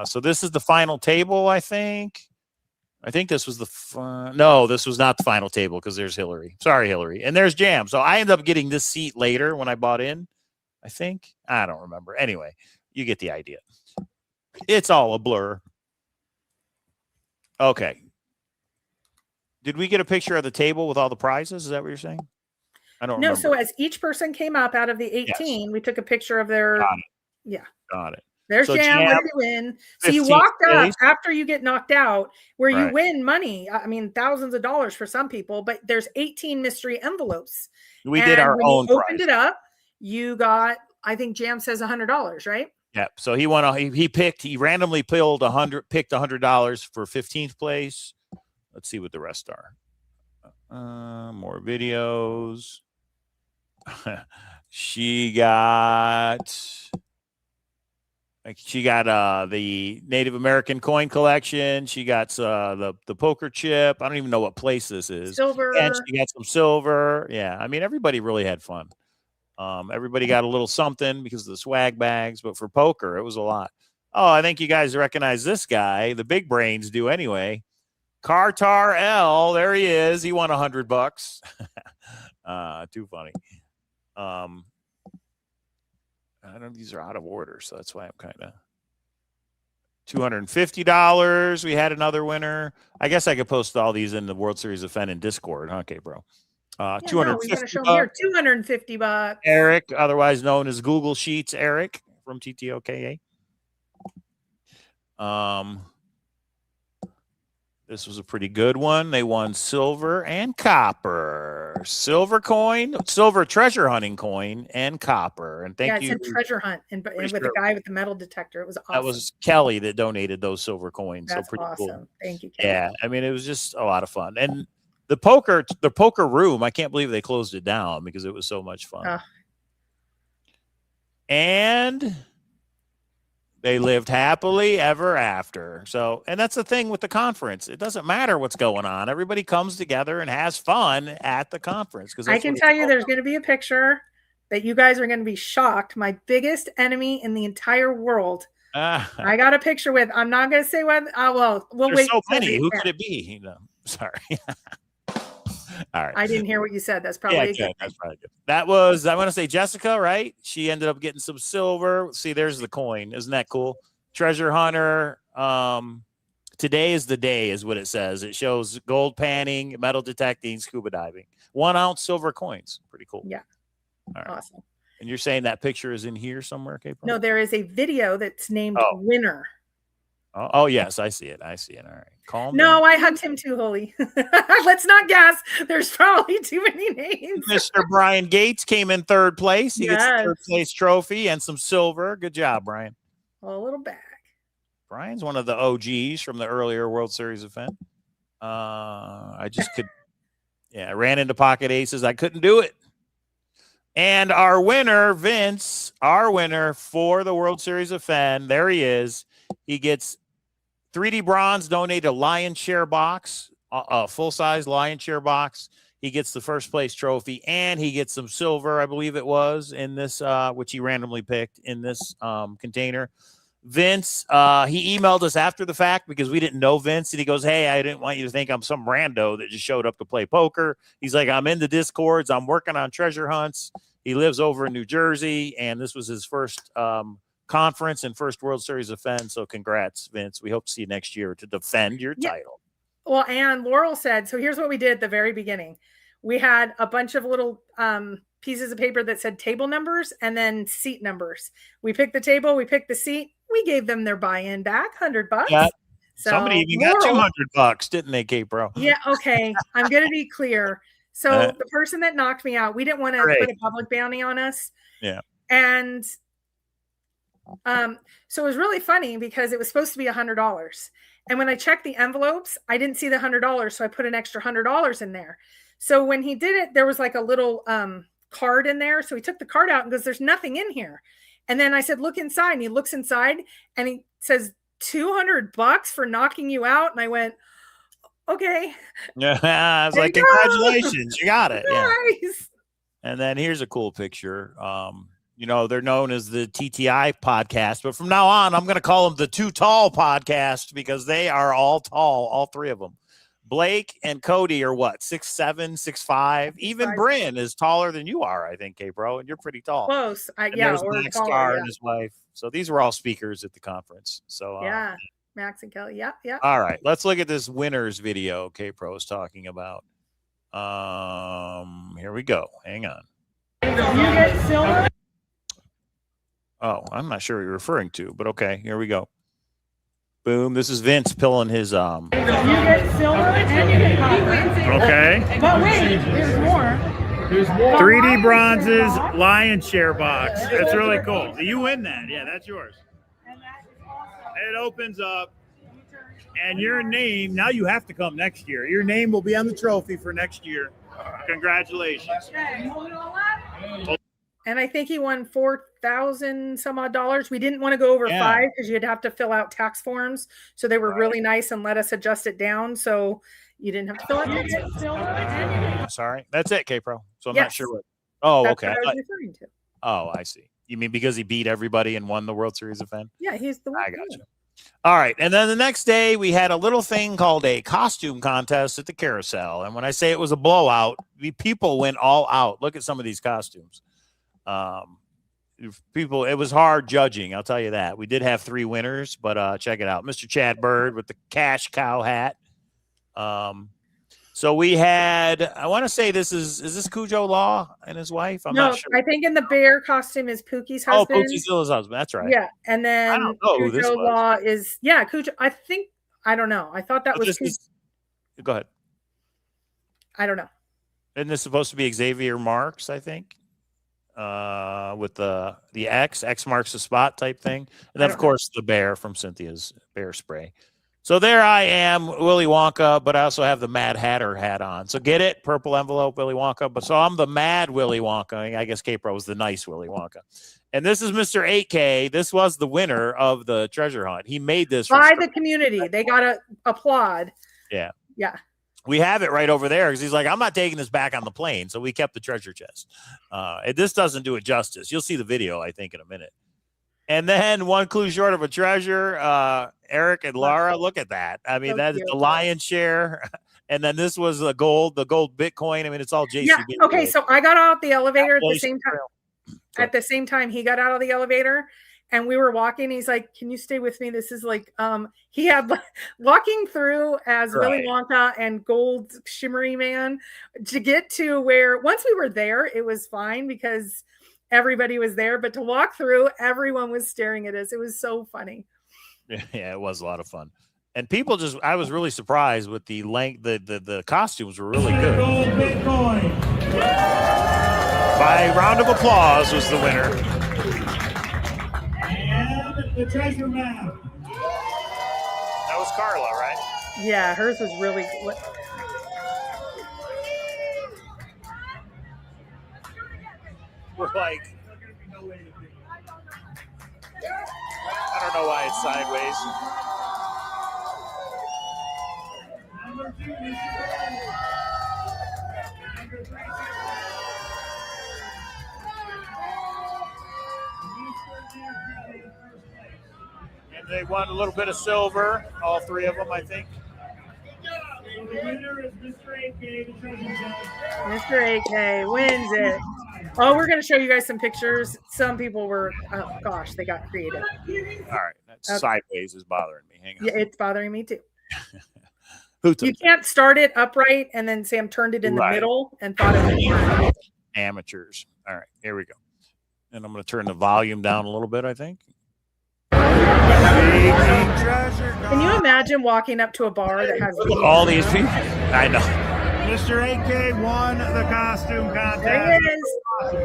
So this is the final table, I think. I think this was no, this was not the final table because there's Hillary. Sorry, Hillary. And there's Jam. So I ended up getting this seat later when I bought in, I think. I don't remember. Anyway, you get the idea. It's all a blur. Okay. Did we get a picture of the table with all the prizes? Is that what you're saying? I don't remember. So as each person came up out of the 18, we took a picture of their. Got it. Yeah. Got it. There's So Jam. What Jam, did you win? So you 15th walked up place. after you get knocked out, where you Right. win money. I mean, thousands of dollars for some people, but there's 18 mystery envelopes. We did our when own you opened prize. it up, you got, I think Jam says $100, right? Yeah. So he won. He randomly picked $100 for 15th place. Let's see what the rest are. More videos. She got the Native American coin collection. She got the poker chip. I don't even know what place this is. Silver. And she got some silver. Yeah. I mean, everybody really had fun. Everybody got a little something because of the swag bags, but for poker, it was a lot. Oh, I think you guys recognize this guy. The big brains do anyway. Cartar L, there he is. He won $100. Too funny. I don't know. These are out of order, so that's why I'm kind of $250. We had another winner. I guess I could post all these in the World Series of Fen in Discord. Okay, bro. Yeah, no, 250. we're gonna show them here. $250. Eric, otherwise known as Google Sheets, Eric from TTOKA. This was a pretty good one. They won silver and copper. Silver coin, silver treasure hunting coin, and copper. And thank you. It's a treasure hunt and with the guy with the metal detector. It was awesome. That was Kelly that donated those silver coins. That's so pretty awesome. cool. Thank you, Kelly. Yeah, I mean, it was just a lot of fun. And the poker room, I can't believe they closed it down because it was so much fun. And they lived happily ever after. So, and that's the thing with the conference. It doesn't matter what's going on. Everybody comes together and has fun at the conference. Because I can tell you there's going to be a picture that you guys are going to be shocked. My biggest enemy in the entire world. I got a picture with, I'm not going to say what. We'll There's wait. so many. Who could it be? No, sorry. All right. I didn't hear what you said. That's probably okay. That's probably good. That was, I want to say Jessica, right? She ended up getting some silver. See, there's the coin. Isn't that cool? Treasure hunter. Today is the day is what it says. It shows gold panning, metal detecting, scuba diving. 1 ounce silver coins. Pretty cool. Yeah. All right. Awesome. And you're saying that picture is in here somewhere, Kate? No, there is a video that's named Winner. Oh, yes, I see it. I see it. All right. Calm No, down. I hugged him too, Holy. Let's not guess. There's probably too many names. Mr. Brian Gates came in 3rd place. He gets the Yes. 3rd place trophy and some silver. Good job, Brian. A little back. Brian's one of the OGs from the earlier World Series event. I just could, I ran into pocket aces. I couldn't do it. And our winner, Vince, our winner for the World Series of Fen, there he is. He gets 3D bronze donated a lion share box, a full-size lion share box. he gets the first place trophy, and he gets some silver, I believe it was, in this, which he randomly picked in this container. Vince, he emailed us after the fact because we didn't know Vince, and he goes, hey, I didn't want you to think I'm some rando that just showed up to play poker. He's like, I'm in the Discords. I'm working on treasure hunts. He lives over in New Jersey, and this was his first conference and first World Series defense. So congrats, Vince. We hope to see you next year to defend your title. Well, and Laurel said, so here's what we did at the very beginning. We had a bunch of little pieces of paper that said table numbers and then seat numbers. We picked the table, we picked the seat. We gave them their buy-in back, $100. Yeah. So Somebody even got $200, didn't they, Kate Bro? Yeah, okay. I'm going to be clear. So the person that knocked me out, we didn't want to put a public bounty on us. Yeah. And so it was really funny because it was supposed to be $100. And when I checked the envelopes, I didn't see the $100. So I put an extra $100 in there. So when he did it, there was like a little card in there. So he took the card out and goes, there's nothing in here. And then I said, look inside. And he looks inside and he says, $200 for knocking you out. And I went, okay. Yeah, I was like, congratulations, you got it. Nice. Yeah. And then here's a cool picture. You know, they're known as the TTI podcast, but from now on, I'm going to call them the Too Tall podcast because they are all tall, all three of them. Blake and Cody are what, 6'7", 6'5". Even Bryn is taller than you are, I think, K-Bro, and you're pretty tall. Close. And Yeah, there's or Max taller, Carr yeah. and his wife. So these were all speakers at the conference. So Yeah, Max and Kelly. Yeah, yeah. all right, let's look at this winners video K-Pro is talking about. Here we go. Hang on. You get silver. Oh, I'm not sure what you're referring to, but okay, here we go. Boom. This is Vince pilling his You get silver and you get copper. Okay. But wait, there's more. There's more. 3D bronzes lion share box. That's really cool. You win that. Yeah, that's yours. It opens up, and your name, now you have to come next year. Your name will be on the trophy for next year. Congratulations. And I think he won $4,000 some odd dollars. We didn't want to go over $5 because you'd have to fill out tax forms. So they were really nice and let us adjust it down. So you didn't have to fill out tax. Sorry. That's it, K-Pro. So I'm Yes. not sure what. Oh, That's okay. what I was referring to. Oh, I see. You mean because he beat everybody and won the World Series event? Yeah, he's the one. I got you. All right. And then the next day, we had a little thing called a costume contest at the carousel. And when I say it was a blowout, people went all out. Look at some of these costumes. People, it was hard judging. I'll tell you that. We did have 3 winners, but check it out. Mr. Chad Bird with the cash cow hat. So we had, I want to say is this Cujo Law and his wife? I'm not sure. I think in the bear costume is Pookie's Oh, husband. Pookie's still his husband. That's right. Yeah. And then I don't know who this Cujo was. Law is, Cujo. I don't know. I thought that was, Go ahead. I don't know. Isn't this supposed to be Xavier Marks, I think? With the X marks the spot type thing. And then, of course, the bear from Cynthia's bear spray. So there I am, Willy Wonka, but I also have the Mad Hatter hat on. So get it? Purple envelope, Willy Wonka. But so I'm the Mad Willy Wonka. I guess K-Pro was the nice Willy Wonka. And this is Mr. 8K. This was the winner of the treasure hunt. He made this By the community. They got to applaud. Yeah. Yeah. We have it right over there because he's like, I'm not taking this back on the plane. So we kept the treasure chest. This doesn't do it justice. You'll see the video, I think, in a minute. And then one clue short of a treasure, Eric and Laura, look at that. I mean, that is the lion's share. And then this was the gold Bitcoin. I mean, it's all JCB. Yeah. Okay. So I got out the elevator at the same time. At the same time, he got out of the elevator and we were walking. He's like, can you stay with me? This is like, he had walking through as Willy Wonka and Gold Shimmery Man to get to where once we were there, it was fine because everybody was there, but to walk through, everyone was staring at us. It was so funny. Yeah, it was a lot of fun. And people I was really surprised with the length, the costumes were really good. By round of applause was the winner. And the treasure map. That was Carla, right? Yeah, hers was really We're like, I don't know why it's sideways. They won a little bit of silver, all 3 of them, I think. The winner is Mr. 8K, the treasure hunt. Mr. 8K wins it. Oh, we're going to show you guys some pictures. Some people were, oh gosh, they got creative. All right, that sideways is bothering me. Hang on. Yeah, it's bothering me too. Who took You can't start it upright, and then Sam turned it in the middle and thought it was amateurs. All right, here we go. And I'm going to turn the volume down a little bit, I think. Can you imagine walking up to a bar that has all these people? I know. Mr. 8K won the costume contest. There it is.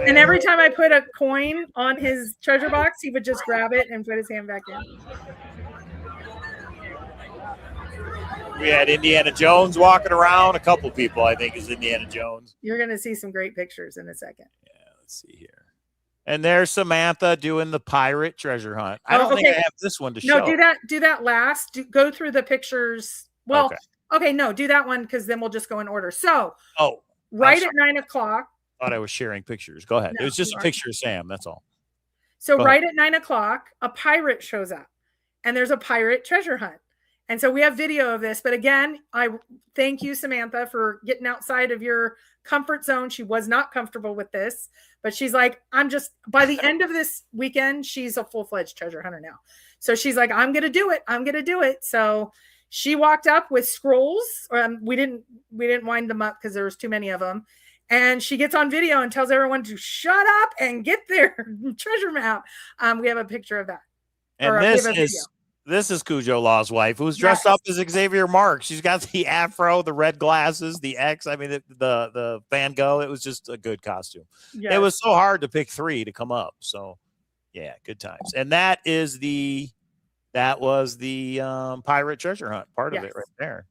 And every time I put a coin on his treasure box, he would just grab it and put his hand back in. We had Indiana Jones walking around. A couple people, I think, is Indiana Jones. You're going to see some great pictures in a second. Yeah, let's see here. And there's Samantha doing the pirate treasure hunt. I don't think I have this one to show. No, do that last. Go through the pictures. Well, okay, no, do that one because then we'll just go in order. So, right at 9 o'clock. Thought I was sharing pictures. Go ahead. No, it was just a picture of Sam. That's all. So right at 9 o'clock, a pirate shows up, and there's a pirate treasure hunt. And so we have video of this. But again, I thank you, Samantha, for getting outside of your comfort zone. She was not comfortable with this, but she's like, by the end of this weekend, she's a full-fledged treasure hunter now. So she's like, I'm going to do it. I'm going to do it. So she walked up with scrolls. We didn't wind them up because there was too many of them. And she gets on video and tells everyone to shut up and get their treasure map. We have a picture of that. And this is Cujo Law's wife, who's dressed up as Xavier Marks. She's got the afro, the red glasses, the X. I mean, the Van Gogh. It was just a good costume. Yes. It was so hard to pick 3 to come up. So, yeah, good times. And that was the pirate treasure hunt part of it right there.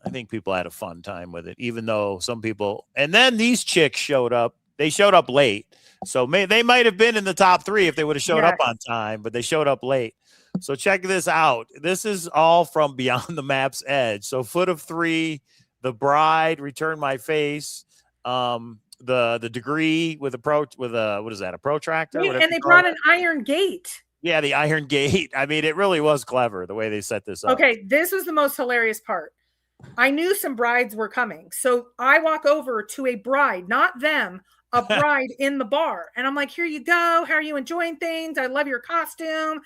I think people had a fun time with it, even though some people. And then these chicks showed up. They showed up late, so they might have been in the top 3 if they would have showed up on time, but they showed up late. So check this out. This is all from Beyond the Map's Edge. So Foot of 3, The Bride, Return My Face, the Degree with what is that? A protractor? And they brought an iron gate. Yeah, the iron gate. I mean, it really was clever the way they set this up. Okay, this was the most hilarious part. I knew some brides were coming. So I walk over to a bride, not them, a bride in the bar. And I'm like, here you go. How are you enjoying things? I love your costume.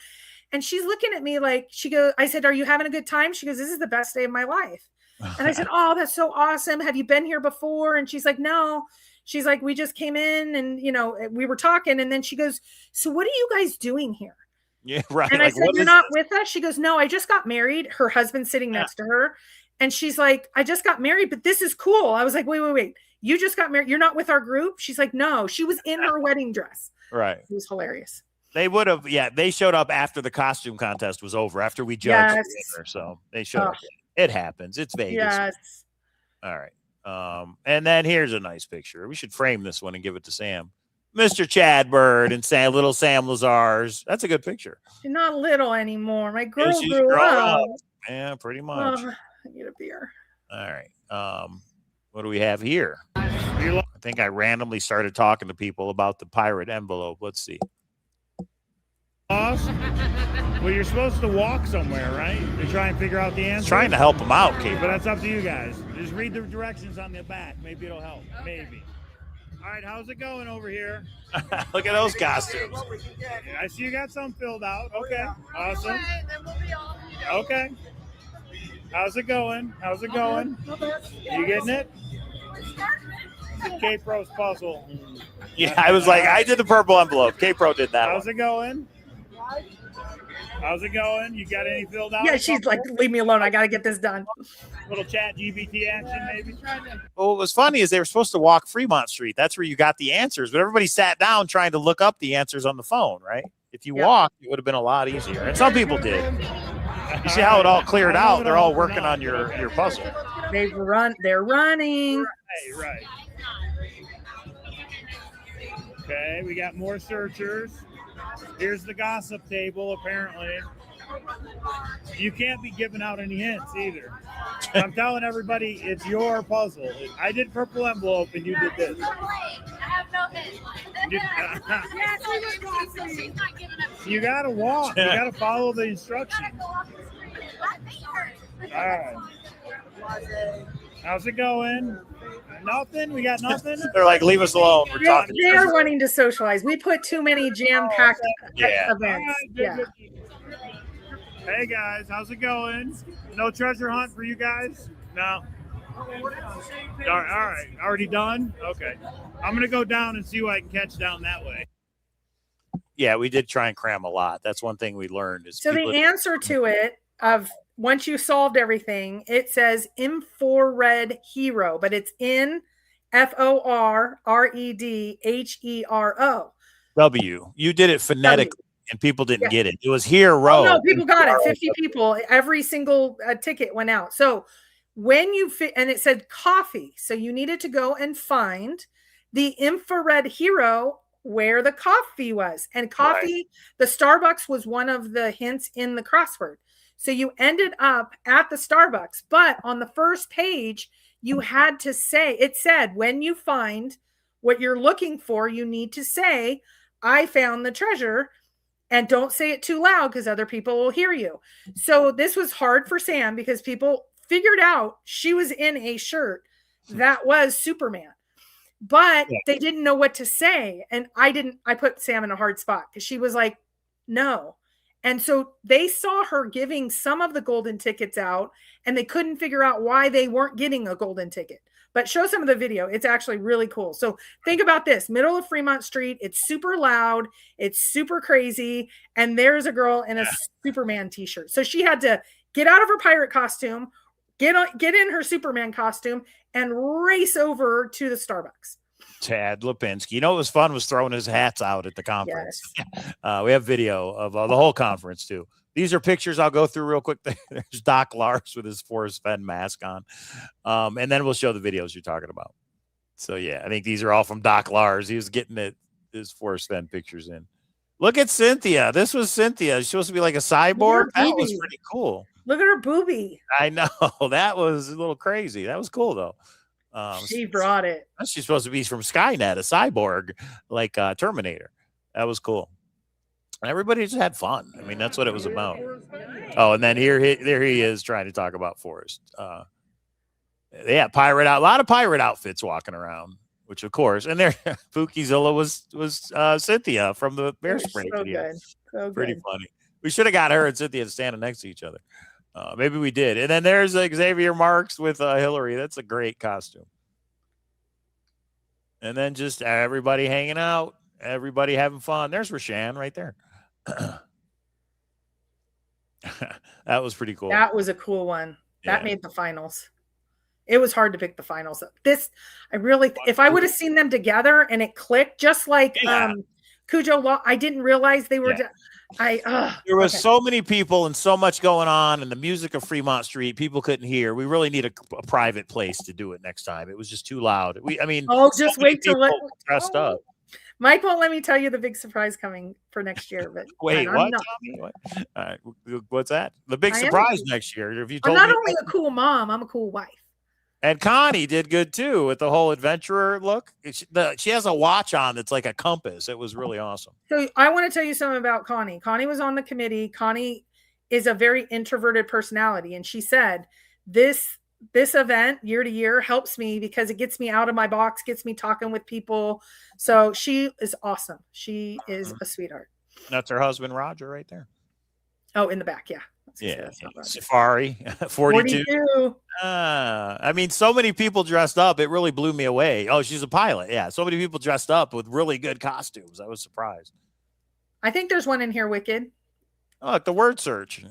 And she's looking at me like, I said, are you having a good time? She goes, this is the best day of my life. And I said, oh, that's so awesome. Have you been here before? And she's like, no. She's like, we just came in and, we were talking. And then she goes, so what are you guys doing here? Yeah, right. And I said, you're not with us? She goes, no, I just got married. Her husband's sitting next to her. And she's like, I just got married, but this is cool. I was like, wait. You just got married. You're not with our group? She's like, no, she was in her wedding dress. Right. It was hilarious. They would have, they showed up after the costume contest was over, after we judged the winner. So they showed up. It happens. It's Vegas. Yes. All right. And then here's a nice picture. We should frame this one and give it to Sam. Mr. Chad Bird and little Sam Lazars. That's a good picture. She's not little anymore. My girl she's grew up. Yeah, pretty much. I need a beer. All right. What do we have here? I think I randomly started talking to people about the pirate envelope. Let's see. Well, you're supposed to walk somewhere, right? To try and figure out the answer. Trying to help them out, Kate. But that's up to you guys. Just read the directions on the back. Maybe it'll help. Maybe. All right, how's it going over here? Look at those costumes. I see you got some filled out. Okay, awesome. Okay. How's it going? You getting it? K-Pro's puzzle. Yeah, I was like, I did the purple envelope. K-Pro did that. How's it going? You got any filled out? Yeah, she's like, leave me alone. I got to get this done. Little chat GBT action, maybe. Well, what was funny is they were supposed to walk Fremont Street. That's where you got the answers. But everybody sat down trying to look up the answers on the phone, right? If you walked, it would have been a lot easier. And some people did. You see how it all cleared out? They're all working on your puzzle. They're running. Right. Okay, we got more searchers. Here's the gossip table, apparently. You can't be giving out any hints either. I'm telling everybody it's your puzzle. I did purple envelope and you did this. You gotta walk. You gotta follow the instructions. All right. How's it going? Nothing. We got nothing. They're like, leave us alone. We're talking. They're wanting to socialize. We put too many jam-packed Yeah. events. Yeah. Hey guys, how's it going? No treasure hunt for you guys? No. All right. Already done? Okay. I'm gonna go down and see what I can catch down that way. Yeah, we did try and cram a lot. That's one thing we learned. Is So the answer to it of once you solved everything, it says infrared hero, but it's in FORREDHERO. W. You did it phonetically, and people didn't get it. It was hero. Oh, no, people got it. 50 people. Every single ticket went out. So when you and it said coffee, so you needed to go and find the infrared hero where the coffee was. And coffee, the Starbucks was one of the hints in the crossword. So you ended up at the Starbucks, but on the first page, you had to say, it said, when you find what you're looking for, you need to say, I found the treasure, and don't say it too loud because other people will hear you. So this was hard for Sam because people figured out she was in a shirt that was Superman. But they didn't know what to say. And I put Sam in a hard spot because she was like, no. And so they saw her giving some of the golden tickets out and they couldn't figure out why they weren't getting a golden ticket. But show some of the video. It's actually really cool. So think about this, middle of Fremont Street. It's super loud. It's super crazy. And there's a girl in a Superman t-shirt. So she had to get out of her pirate costume, get in her Superman costume, and race over to the Starbucks. Chad Lipinski. You know what was fun was throwing his hats out at the conference. Yes. We have video of the whole conference too. These are pictures I'll go through real quick. There's Doc Lars with his Forrest Fenn mask on. And then we'll show the videos you're talking about. So yeah, I think these are all from Doc Lars. He was getting his Forrest Fenn pictures in. Look at Cynthia. This was Cynthia. She's supposed to be like a cyborg. That was pretty cool. Look at her boobie. I know. That was a little crazy. That was cool, though. She brought it. She's supposed to be from Skynet, a cyborg, like Terminator. That was cool. And everybody just had fun. I mean, that's what it was about. Oh, and then there he is trying to talk about Forrest. Yeah, a lot of pirate outfits walking around, which of course, and there Pookiezilla was Cynthia from the Bear Spray video. So pretty good. funny. We should have got her and Cynthia standing next to each other. Maybe we did. And then there's Xavier Marks with Hillary. That's a great costume. And then just everybody hanging out, everybody having fun. There's Rashan right there. That was pretty cool. That was a cool one. That made the finals. It was hard to pick the finals. If I would have seen them together and it clicked, just like Cujo Law, I didn't realize they were. There was so many people and so much going on, and the music of Fremont Street, people couldn't hear. We really need a private place to do it next time. It was just too loud. Just wait till dressed up. Mike won't let me tell you the big surprise coming for next year. But wait, what? Tommy? What? All right, what's that? The big surprise next year. If you told I'm not me only a cool mom, I'm a cool wife. And Connie did good too with the whole adventurer look. She has a watch on that's like a compass. It was really awesome. So I want to tell you something about Connie. Connie was on the committee. Connie is a very introverted personality. And she said, this event year to year helps me because it gets me out of my box, gets me talking with people. So she is awesome. She is a sweetheart. That's her husband, Roger, right there. Oh, in the back. Yeah. Yeah, Safari 42. I mean, so many people dressed up. It really blew me away. Oh, she's a pilot. Yeah, so many people dressed up with really good costumes. I was surprised. I think there's one in here, Wicked. Oh, like the word search.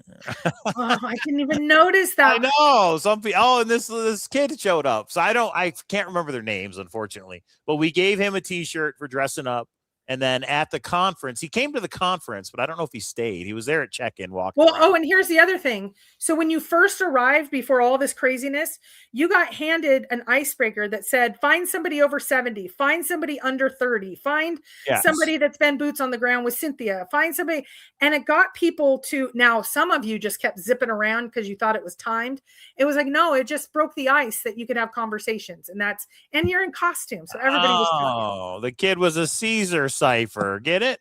I didn't even notice that. I know some people. Oh, and this kid showed up. So I can't remember their names, unfortunately. But we gave him a T-shirt for dressing up. And then at the conference, he came to the conference, but I don't know if he stayed. He was there at check-in, walking Well, around. oh, and here's the other thing. So when you first arrived before all this craziness, you got handed an icebreaker that said, find somebody over 70, find somebody under 30, find somebody that's been boots on the ground with Cynthia, find somebody. And it got people to, now some of you just kept zipping around because you thought it was timed. It was like, no, it just broke the ice that you could have conversations. And you're in costume. So everybody was talking. The kid was a Caesar cipher. Get it?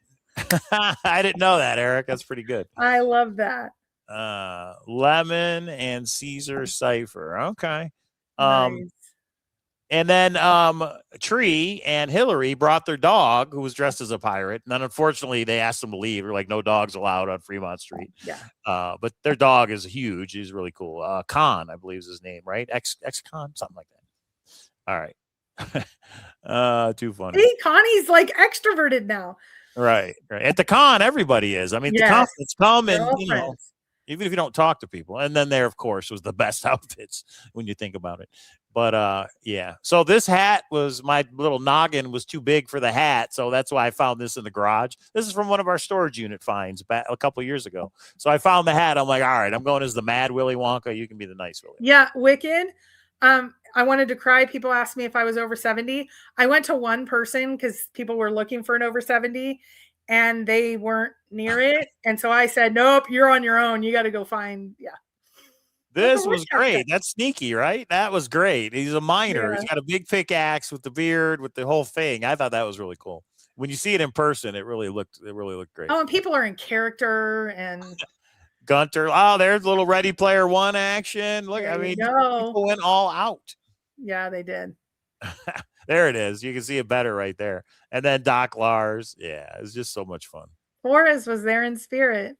I didn't know that, Eric. That's pretty good. I love that. Lemon and Caesar cipher. Okay. Nice. And then Tree and Hillary brought their dog, who was dressed as a pirate. And then unfortunately they asked them to leave. They're like, no dogs allowed on Fremont Street. Yeah. But their dog is huge. He's really cool. Khan, I believe is his name, right? X-Con, something like that. All right. Too funny. Hey, Connie's like extroverted now. Right. At the con, everybody is. I mean, the conference come and even if you don't talk to people. And then there, of course, was the best outfits when you think about it. But yeah. So this hat was, my little noggin was too big for the hat. So that's why I found this in the garage. This is from one of our storage unit finds back a couple of years ago. So I found the hat. I'm like, all right, I'm going as the mad Willy Wonka. You can be the nice Willy. Yeah, Wicked. I wanted to cry. People asked me if I was over 70. I went to one person because people were looking for an over 70 and they weren't near it. And so I said, nope, you're on your own. You got to go find. Yeah. This was great. That's sneaky, right? That was great. He's a miner. Yeah. He's got a big pickaxe with the beard, with the whole thing. I thought that was really cool. When you see it in person, it really looked great. Oh, and people are in character and Gunter. Oh, there's a little Ready Player One action. Look, I mean, people went all out. Yeah, they did. There it is. You can see it better right there. And then Doc Lars. Yeah, it was just so much fun. Forrest was there in spirit.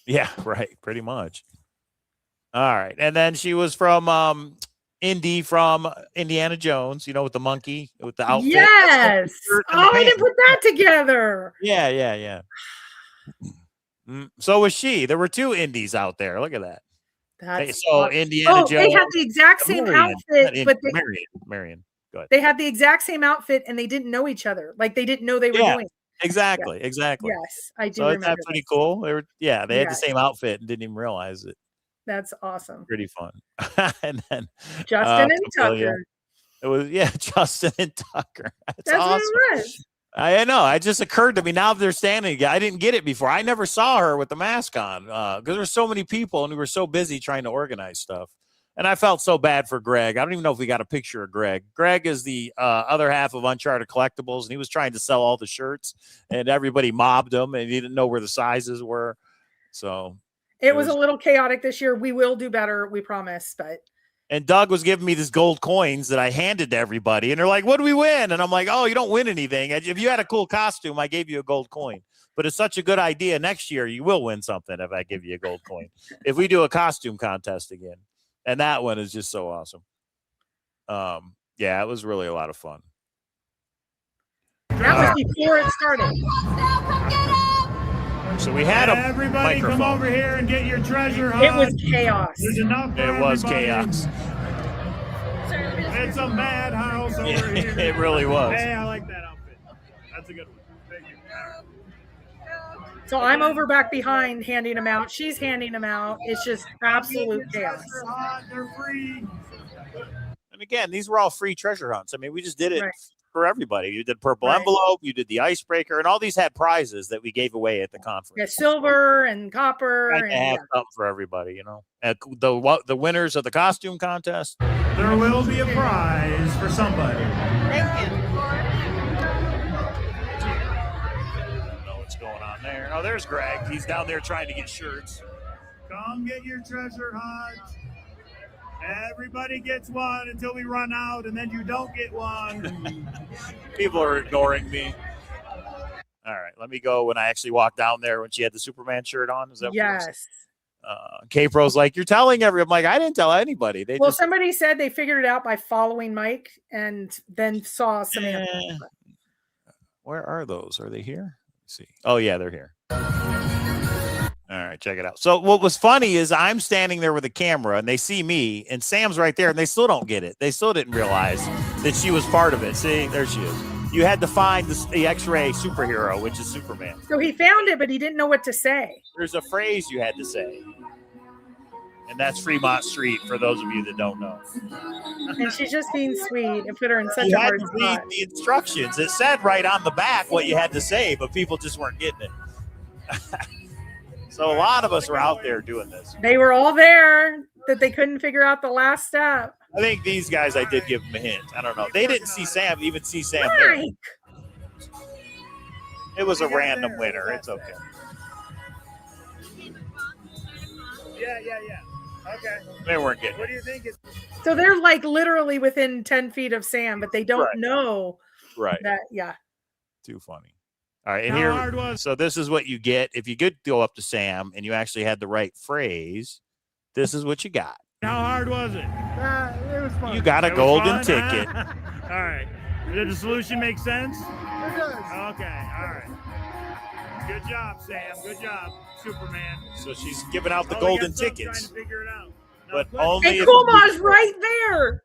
Yeah, right. Pretty much. All right. And then she was from Indy from Indiana Jones, you know, with the monkey, with the outfit. Yes. Oh, I didn't put that together. Yeah. So was she. There were two Indies out there. Look at that. Indiana Jones. They had the exact same outfit, but Marion. Go ahead. They had the exact same outfit and they didn't know each other. Like they didn't know they were doing it. Exactly. Yes, I do. So remember that's pretty cool. They were, they had the same outfit and didn't even realize it. That's awesome. Pretty fun. And then Justin and Tucker. It was Justin and Tucker. That's awesome. What it was. I know. It just occurred to me now that they're standing. I didn't get it before. I never saw her with the mask on because there were so many people and we were so busy trying to organize stuff. And I felt so bad for Greg. I don't even know if we got a picture of Greg. Greg is the other half of Uncharted Collectibles, and he was trying to sell all the shirts, and everybody mobbed him, and he didn't know where the sizes were. So it was a little chaotic this year. We will do better, we promise. And Doug was giving me these gold coins that I handed to everybody. And they're like, what do we win? And I'm like, oh, you don't win anything. If you had a cool costume, I gave you a gold coin. But it's such a good idea. Next year, you will win something if I give you a gold coin. If we do a costume contest again. And that one is just so awesome. Yeah, it was really a lot of fun. That was before it started. So we had everybody come over here and get your treasure hunt. It was chaos. There's enough for It was everybody. chaos. It's a madhouse over here. It really was. Hey, I like that outfit. That's a good one. Thank you. So I'm over back behind handing them out. She's handing them out. It's just absolute chaos. They're free. And again, these were all free treasure hunts. I mean, we just did it for everybody. You did purple envelope, you did the icebreaker, and all these had prizes that we gave away at the conference. Yeah, silver and copper. I have something for everybody, you know. And the winners of the costume contest. There will be a prize for somebody. Thank you. Going on there. Oh, there's Greg. He's down there trying to get shirts. Come get your treasure hunt. Everybody gets one until we run out, and then you don't get one. People are ignoring me. All right, let me go when I actually walked down there when she had the Superman shirt on. Is that yes? K-Pro's like, you're telling everyone. I'm like, I didn't tell anybody. Somebody said they figured it out by following Mike and then saw Samantha. Where are those? Are they here? See. Oh yeah, they're here. All right, check it out. So what was funny is I'm standing there with a camera and they see me and Sam's right there and they still don't get it. They still didn't realize that she was part of it. See, there she is. You had to find the X-ray superhero, which is Superman. So he found it, but he didn't know what to say. There's a phrase you had to say. And that's Fremont Street, for those of you that don't know. And she's just being sweet and put her in such You a had hard to read spot. the instructions. It said right on the back what you had to say, but people just weren't getting it. So a lot of us were out there doing this. They were all there, that they couldn't figure out the last step. I think these guys, I did give them a hint. I don't know. They didn't see Sam there. Mike. It was a random winner. It's okay. Yeah. Okay. They weren't getting What it. do you think? So they're like literally within 10 feet of Sam, but they don't Right. know Right. that. Yeah. Too funny. All right. And How hard was so this is what you get. If you could go up to Sam and you actually had the right phrase, this is what you got. How hard was it? It was fun. You got a It was golden fun? ticket. All right. Did the solution make sense? It does. Okay. All right. Good job, Sam. Good job, Superman. So she's giving out the Oh, we golden got some tickets. Trying to figure it out. But good. only And if- Kuma's right there.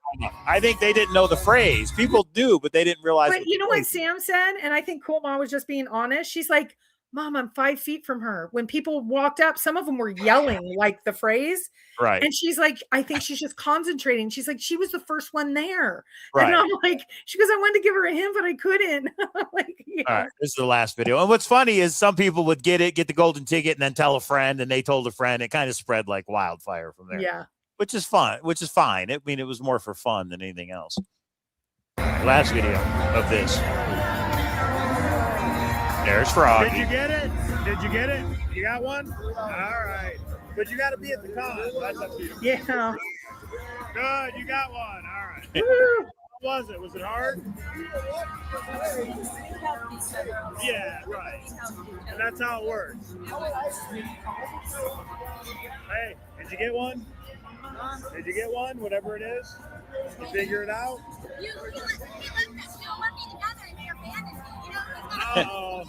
I think they didn't know the phrase. People do, but they didn't realize. But you know what Sam said? And I think Kuma was just being honest. She's like, Mom, I'm 5 feet from her. When people walked up, some of them were yelling like the phrase. Right. And she's like, I think she's just concentrating. She's like, she was the first one there. Right. And I'm like, she goes, I wanted to give her a hint, but I couldn't. Like, yeah. All right, this is the last video. And what's funny is some people would get the golden ticket, and then tell a friend, and they told a friend. It kind of spread like wildfire from there. Yeah. Which is fun. Which is fine. I mean, it was more for fun than anything else. Last video of this. There's Froggy. Did you get it? Did you get it? You got one? All right. But you got to be at the con. That's up to you. Yeah. Good. You got one. All right. Woo. How was it? Was it hard? Yeah, right. And that's how it works. Hey, did you get one? Did you get one? Whatever it is? You figure it out? Uh-oh.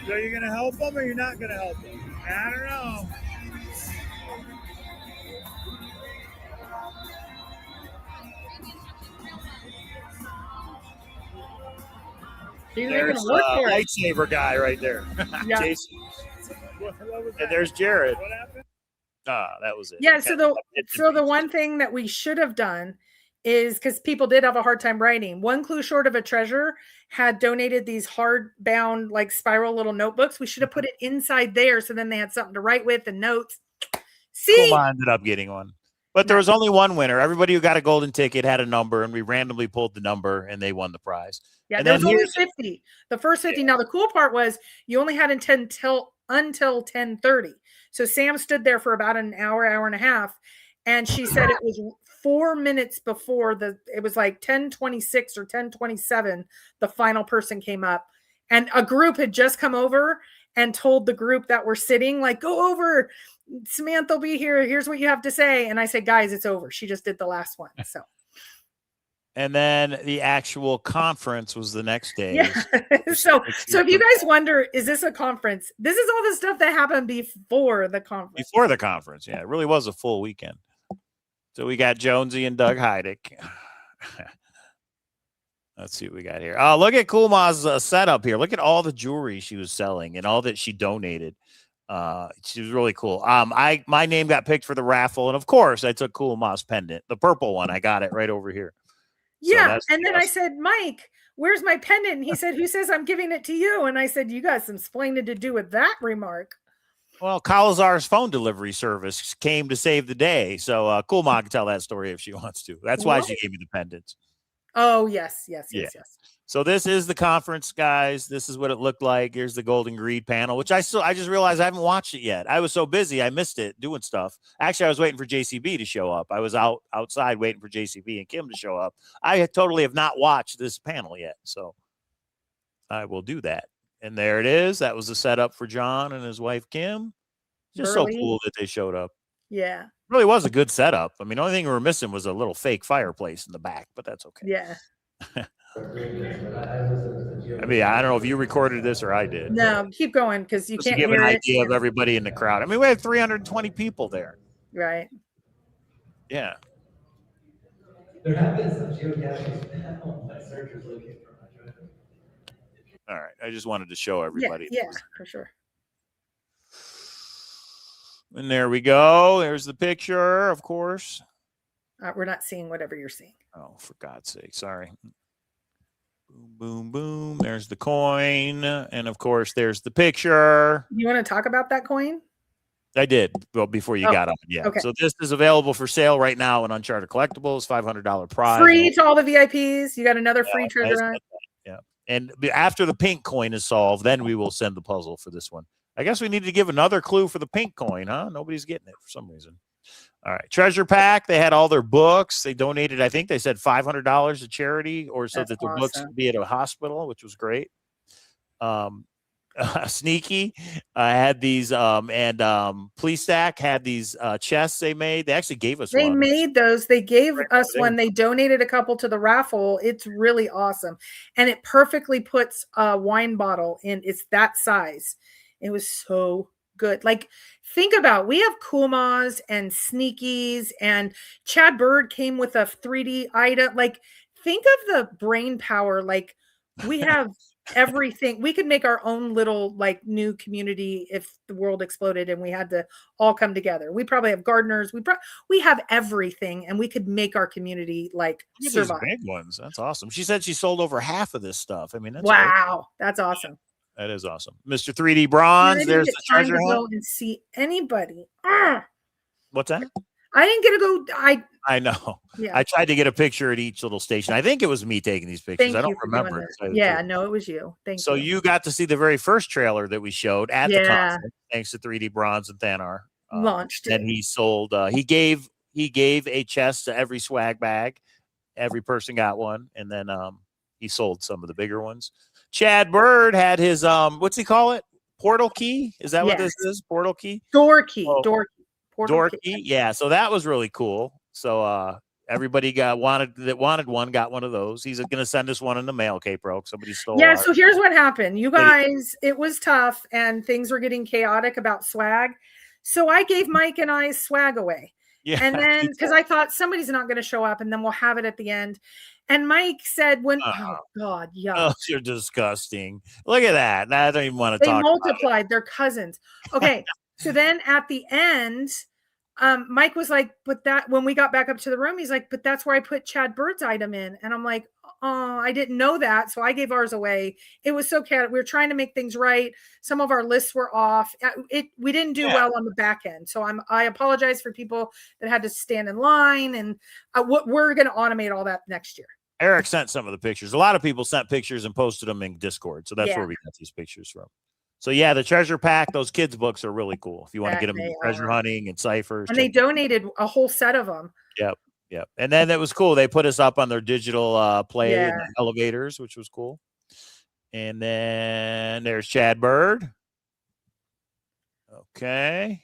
So you're going to help them or you're not going to help them? I don't know. She's There's gonna work for it. lightsaber guy right there. Yeah. Jason. What was that? And there's Jared. What happened? That was it. Yeah, so the one thing that we should have done is, because people did have a hard time writing, One Clue Short of a Treasure had donated these hardbound like spiral little notebooks. We should have put it inside there, so then they had something to write with and notes. See, Kuma ended up getting one. But there was only one winner. Everybody who got a golden ticket had a number, and we randomly pulled the number, and they won the prize. yeah, And there was then only here's- 50. The first 50. Now the cool part was you only had until 10:30. So Sam stood there for about an hour, hour and a half, and she said it was 4 minutes before it was like 10:26 or 10:27. The final person came up, and a group had just come over and told the group that were sitting, like, go over. Samantha will be here. Here's what you have to say. And I said, guys, it's over. She just did the last one. So. And then the actual conference was the next day. Yeah. So if you guys wonder, is this a conference? This is all the stuff that happened before the conference. Before the conference, yeah, it really was a full weekend. So we got Jonesy and Doug Heidick. Let's see what we got here. Oh, look at Kulma's setup here. Look at all the jewelry she was selling and all that she donated. She was really cool. My name got picked for the raffle, and of course I took Kulma's pendant, the purple one. I got it right over here. Yeah. And then I said, Mike, where's my pendant? And he said, who says I'm giving it to you? And I said, you got some explaining to do with that remark. Well, Cowlazars phone delivery service came to save the day. So Kulma can tell that story if she wants to. That's why she gave me the pendants. Oh, yes. So this is the conference, guys. This is what it looked like. Here's the Golden Greed panel, which I just realized I haven't watched it yet. I was so busy, I missed it doing stuff. Actually, I was waiting for JCB to show up. I was outside waiting for JCB and Kim to show up. I totally have not watched this panel yet, so I will do that. And there it is. That was the setup for John and his wife Kim. Just Burley. so cool that they showed up. Yeah. Really was a good setup. I mean, the only thing we were missing was a little fake fireplace in the back, but that's okay. Yeah. I mean, I don't know if you recorded this or I did. No, keep going because you Just to can't give hear an it. idea of everybody in the crowd. I mean, we had 320 people there. Right. Yeah. There have been some geocaches on my searchers looking for my treasure. All right. I just wanted to show everybody. Yeah, for sure. And there we go. There's the picture, of course. We're not seeing whatever you're seeing. Oh, for God's sake. Sorry. Boom, boom, boom. There's the coin. And of course, there's the picture. You want to talk about that coin? I did. Well, before you got on. Yeah. Okay. So this is available for sale right now in Uncharted Collectibles, $500 prize. Free to all the VIPs. You got another free treasure hunt. Yeah. And after the pink coin is solved, then we will send the puzzle for this one. I guess we need to give another clue for the pink coin, huh? Nobody's getting it for some reason. All right. Treasure pack. They had all their books. They donated, I think they said $500 to charity or so that the books could be at a hospital, which was great. Sneaky had these Police Stack had these chests they made. They actually gave us They one. made those. They gave us one. They donated a couple to the raffle. It's really awesome. And it perfectly puts a wine bottle in. It's that size. It was so good. Like, think about, we have Kumas and Sneakies, and Chad Bird came with a 3D item. Like, think of the brain power. Like, we have everything. We could make our own little like new community if the world exploded and we had to all come together. We probably have gardeners. We have everything, and we could make our community like survive. These big ones. That's awesome. She said she sold over half of this stuff. I mean, that's wow, that's awesome. That is awesome. Mr. 3D Bronze. There's the treasure hunt. Go and see anybody. What's that? I didn't get to go. I know. Yeah. I tried to get a picture at each little station. I think it was me taking these pictures. I don't remember. Yeah, no, it was you. Thank you. So you got to see the very first trailer that we showed at the conference, thanks to 3D Bronze and Thanar. Launched and he sold. He gave a chest to every swag bag. Every person got one, and then he sold some of the bigger ones. Chad Bird had his what's he call it? Portal key? Is that what this is? Portal key? Door key. Oh. Door key. Door key. Yeah. So that was really cool. So everybody wanted one, got one of those. He's going to send us one in the mail, K-Pro. Somebody stole. Yeah. So here's what happened. You guys, it was tough and things were getting chaotic about swag. So I gave Mike and I swag away. Yeah. And then because I thought somebody's not going to show up and then we'll have it at the end. And Mike said, oh God, yuck. Oh, you're disgusting. Look at that. I don't even want to They talk multiplied. about it. They're cousins. Okay. So then at the end, Mike was like, but that when we got back up to the room, he's like, but that's where I put Chad Bird's item in. And I'm like, oh, I didn't know that. So I gave ours away. It was so chaotic. We were trying to make things right. Some of our lists were off. We didn't do well on the back end. So I apologize for people that had to stand in line, and we're going to automate all that next year. Eric sent some of the pictures. A lot of people sent pictures and posted them in Discord. So that's where we got these pictures from. So yeah, the treasure pack, those kids' books are really cool. If you want to get them into treasure hunting and ciphers. And they donated a whole set of them. Yep. Yep. And then it was cool. They put us up on their digital play in the elevators, which was cool. And then there's Chad Bird. Okay.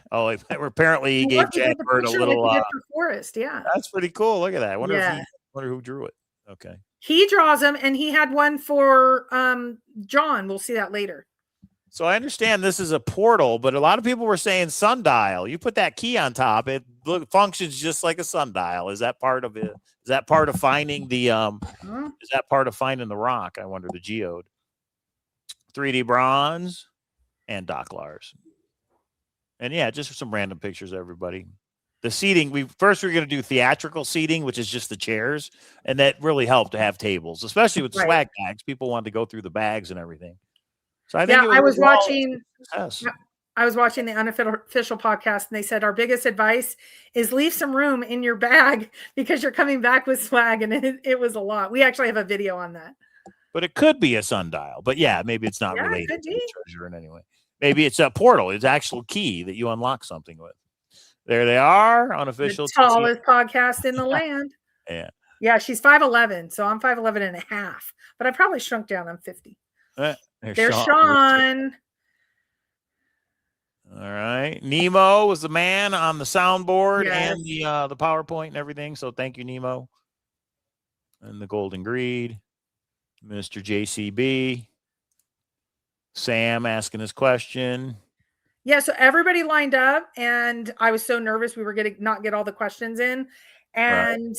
Oh, apparently he gave Chad Bird a little forest. Yeah. That's pretty cool. Look at that. I wonder who drew it. Okay. He draws them, and he had one for John. We'll see that later. So I understand this is a portal, but a lot of people were saying sundial. You put that key on top, it functions just like a sundial. Is that part of it? Is that part of finding the is that part of finding the rock? I wonder, the geode. 3D Bronze and Doc Lars. And yeah, just some random pictures, everybody. The seating, we're going to do theatrical seating, which is just the chairs, and that really helped to have tables, especially with swag bags. People wanted to go through the bags and everything. So I think I was watching the unofficial podcast, and they said our biggest advice is leave some room in your bag because you're coming back with swag, and it was a lot. We actually have a video on that. But it could be a sundial. But yeah, maybe it's not related to the treasure in any way. Maybe it's a portal. It's actual key that you unlock something with. There they are, unofficial. The tallest podcast in the land. Yeah. Yeah, she's 5'11", so I'm 5'11 and a half. But I probably shrunk down. I'm 50. There's Sean. All right. Nemo was the man on the soundboard and the PowerPoint and everything. So thank you, Nemo. And the Golden Greed. Mr. JCB. Sam asking his question. Yeah, so everybody lined up, and I was so nervous we were going to not get all the questions in. And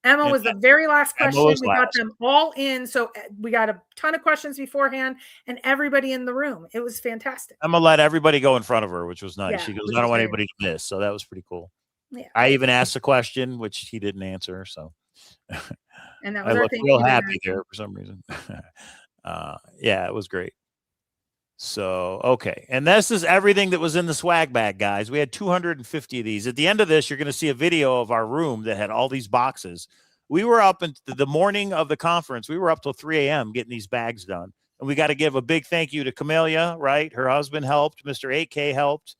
Emma And was the very last Emma question. was We got last. them all in. So we got a ton of questions beforehand and everybody in the room. It was fantastic. Emma let everybody go in front of her, which was nice. Yeah, She goes, which I don't was want very anybody to miss. So that was pretty cool. Yeah. I even asked a question, which he didn't answer. So And that I was our looked thing. real You didn't happy ask. there for some reason. Yeah, it was great. So, okay. And this is everything that was in the swag bag, guys. We had 250 of these. At the end of this, you're going to see a video of our room that had all these boxes. We were up in the morning of the conference. We were up till 3 a.m. getting these bags done. And we got to give a big thank you to Camellia, right? Her husband helped. Mr. 8K helped.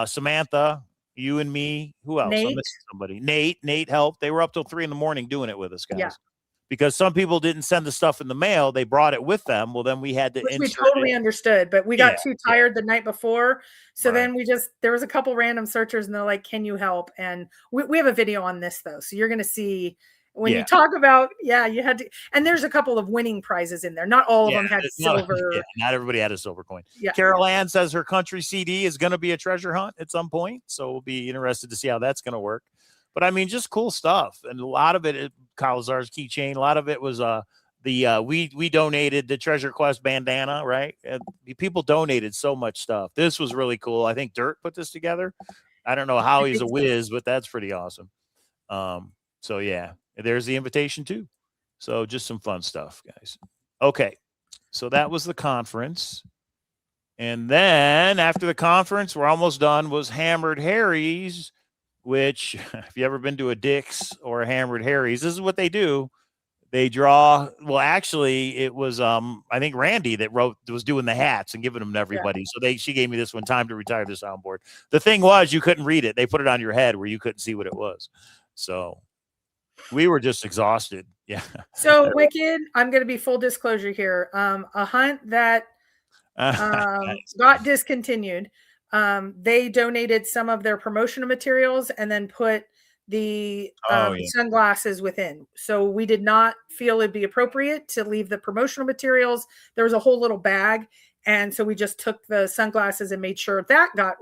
Samantha, you and me. Who else? I'm Nate. missing somebody. Nate helped. They were up till 3 in the morning doing it with us, guys. Yeah. Because some people didn't send the stuff in the mail. They brought it with them. Well, then we had to Which we insert totally it. understood, but we got Yeah, too tired the night before. So Right. then there was a couple random searchers and they're like, can you help? And we have a video on this though. So you're going to see when Yeah. you talk about, you had to, and there's a couple of winning prizes in there. Not all of them had it's not- silver. yeah, not everybody had a silver coin. Yeah. Carol Ann says her country CD is going to be a treasure hunt at some point. So we'll be interested to see how that's going to work. But I mean, just cool stuff. And a lot of it, Cowlazars keychain, a lot of it was we donated the Treasure Quest bandana, right? And people donated so much stuff. This was really cool. I think Dirt put this together. I don't know how he's a whiz, but that's pretty awesome. So yeah, there's the invitation too. So just some fun stuff, guys. Okay. So that was the conference. And then after the conference, we're almost done, was Hammered Harry's, which if you ever been to a Dick's or a Hammered Harry's, this is what they do. They draw. Well, actually, it was I think Randy that was doing the hats and giving them to everybody. So she gave me this one, Time to Retire the Soundboard. The thing was, you couldn't read it. They put it on your head where you couldn't see what it was. So we were just exhausted. Yeah. So Wicked, I'm going to be full disclosure here. A hunt that got discontinued. They donated some of their promotional materials and then put the sunglasses within. So we did not feel it'd be appropriate to leave the promotional materials. There was a whole little bag. And so we just took the sunglasses and made sure that got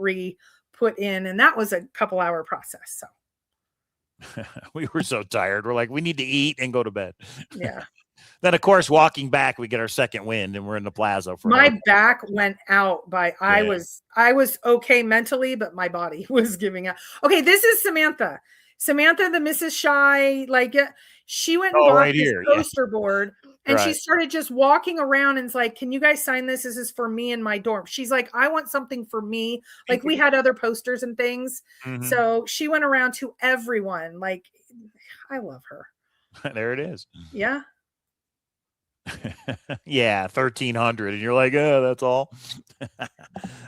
put in. And that was a couple hour process. So we were so tired. We're like, we need to eat and go to bed. Yeah. Then, of course, walking back, we get our second wind and we're in the plaza. My back went out I was okay mentally, but my body was giving out. Okay, this is Samantha. Samantha, the Mrs. Shy, she went and bought this poster board and she started just walking around and it's like, can you guys sign this? This is for me in my dorm. She's like, I want something for me. Like we had other posters and things. Mm-hmm. So she went around to everyone. Like, I love her. There it is. Yeah. Yeah, 1,300. And you're like, oh, that's all.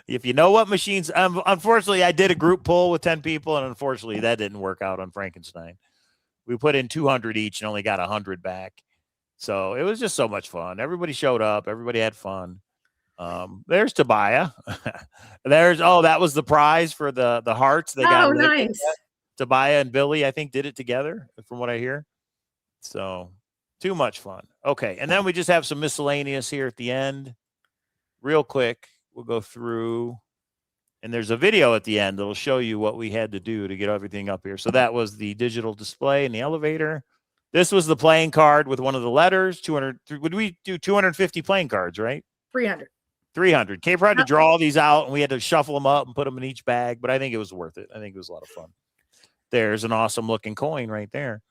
If you know what machines, unfortunately, I did a group pull with 10 people, and unfortunately, that didn't work out on Frankenstein. We put in 200 each and only got 100 back. So it was just so much fun. Everybody showed up. Everybody had fun. There's Tobiah. That was the prize for the hearts. They got nice. Tobiah and Billy, I think, did it together, from what I hear. So too much fun. Okay. And then we just have some miscellaneous here at the end. Real quick, we'll go through. And there's a video at the end that'll show you what we had to do to get everything up here. So that was the digital display in the elevator. This was the playing card with one of the letters. 200. Would we do 250 playing cards, right? 300. 300. Caper had to draw all these out, and we had to shuffle them up and put them in each bag. But I think it was worth it. I think it was a lot of fun. There's an awesome looking coin right there.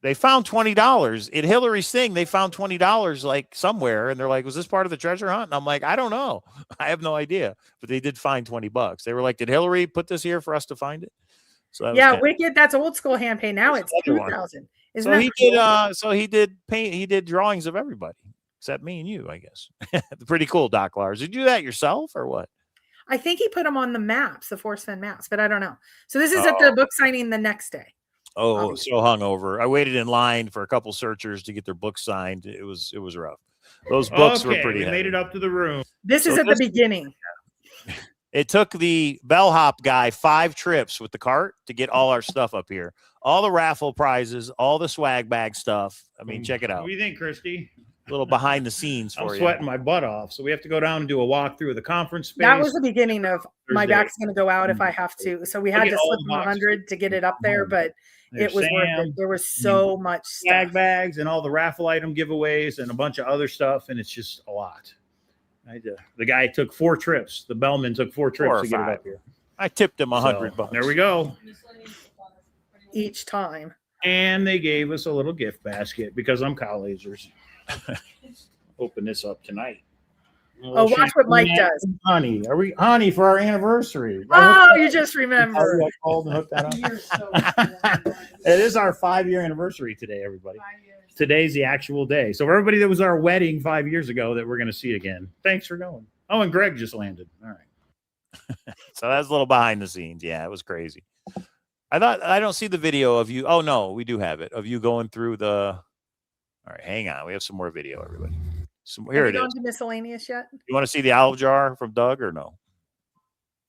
They found $20 at Hillary's thing. They found $20 like somewhere, and they're like, "Was this part of the treasure hunt?" And I'm like, "I don't know. I have no idea." But they did find $20. They were like, "Did Hillary put this here for us to find it?" So yeah, Wicked. That's old school hand pay. Now it's 2,000. So he did. So he did paint. He did drawings of everybody except me and you, I guess. Pretty cool, Doc Lars. Did you do that yourself or what? I think he put them on the maps, the Force Fen maps, but I don't know. So this is at the book signing the next day. Oh, so hungover. I waited in line for a couple searchers to get their books signed. It was rough. Those books were pretty heavy. Made it up to the room. This is at the beginning. It took the bellhop guy 5 trips with the cart to get all our stuff up here. All the raffle prizes, all the swag bag stuff. I mean, check it out. What do you think, Christy? A little behind the scenes for I'm you. sweating my butt off. So we have to go down and do a walkthrough of the conference space. That was the beginning of my back's going to go out if I have to. So we had to slip 100 to get it up there, but It was worth it. There was so much swag stuff. bags and all the raffle item giveaways and a bunch of other stuff, and it's just a lot. The guy took 4 trips. The bellman took 4 trips to get it up here. I tipped him $100. There we go. Each time. And they gave us a little gift basket because I'm Cowlazars. Open this up tonight. Oh, watch what Mike does. Honey, honey for our anniversary? Oh, you just remember. I called and hooked that up. You're so it is our 5-year anniversary today, everybody. Today's the actual day. So everybody that was our wedding 5 years ago that we're going to see again, thanks for going. Oh, and Greg just landed. All right. So that's a little behind the scenes. Yeah, it was crazy. I don't see the video of you. Oh, no, we do have it. Of you going through the. All right, hang on. We have some more video, everybody. Here it is. Have you gone to miscellaneous yet? You want to see the olive jar from Doug or no?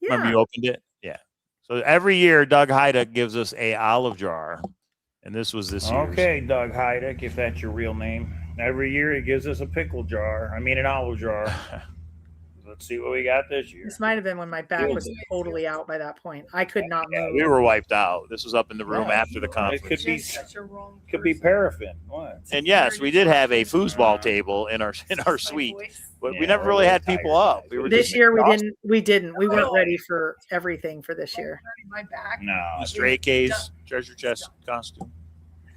Yeah. Remember you opened it? Yeah. So every year, Doug Heidick gives us a olive jar. And this was this year. Okay, Doug Heidick, if that's your real name. Every year he gives us a pickle jar. I mean, an olive jar. Let's see what we got this year. This might have been when my back was totally out by that point. I could not move. We were wiped out. This was up in the room after the conference. It could be paraffin. What? And yes, we did have a foosball table in our suite, but we never really had people up. We were this year we didn't. We weren't ready for everything for this year. My back. No. Mr. AK's treasure chest costume.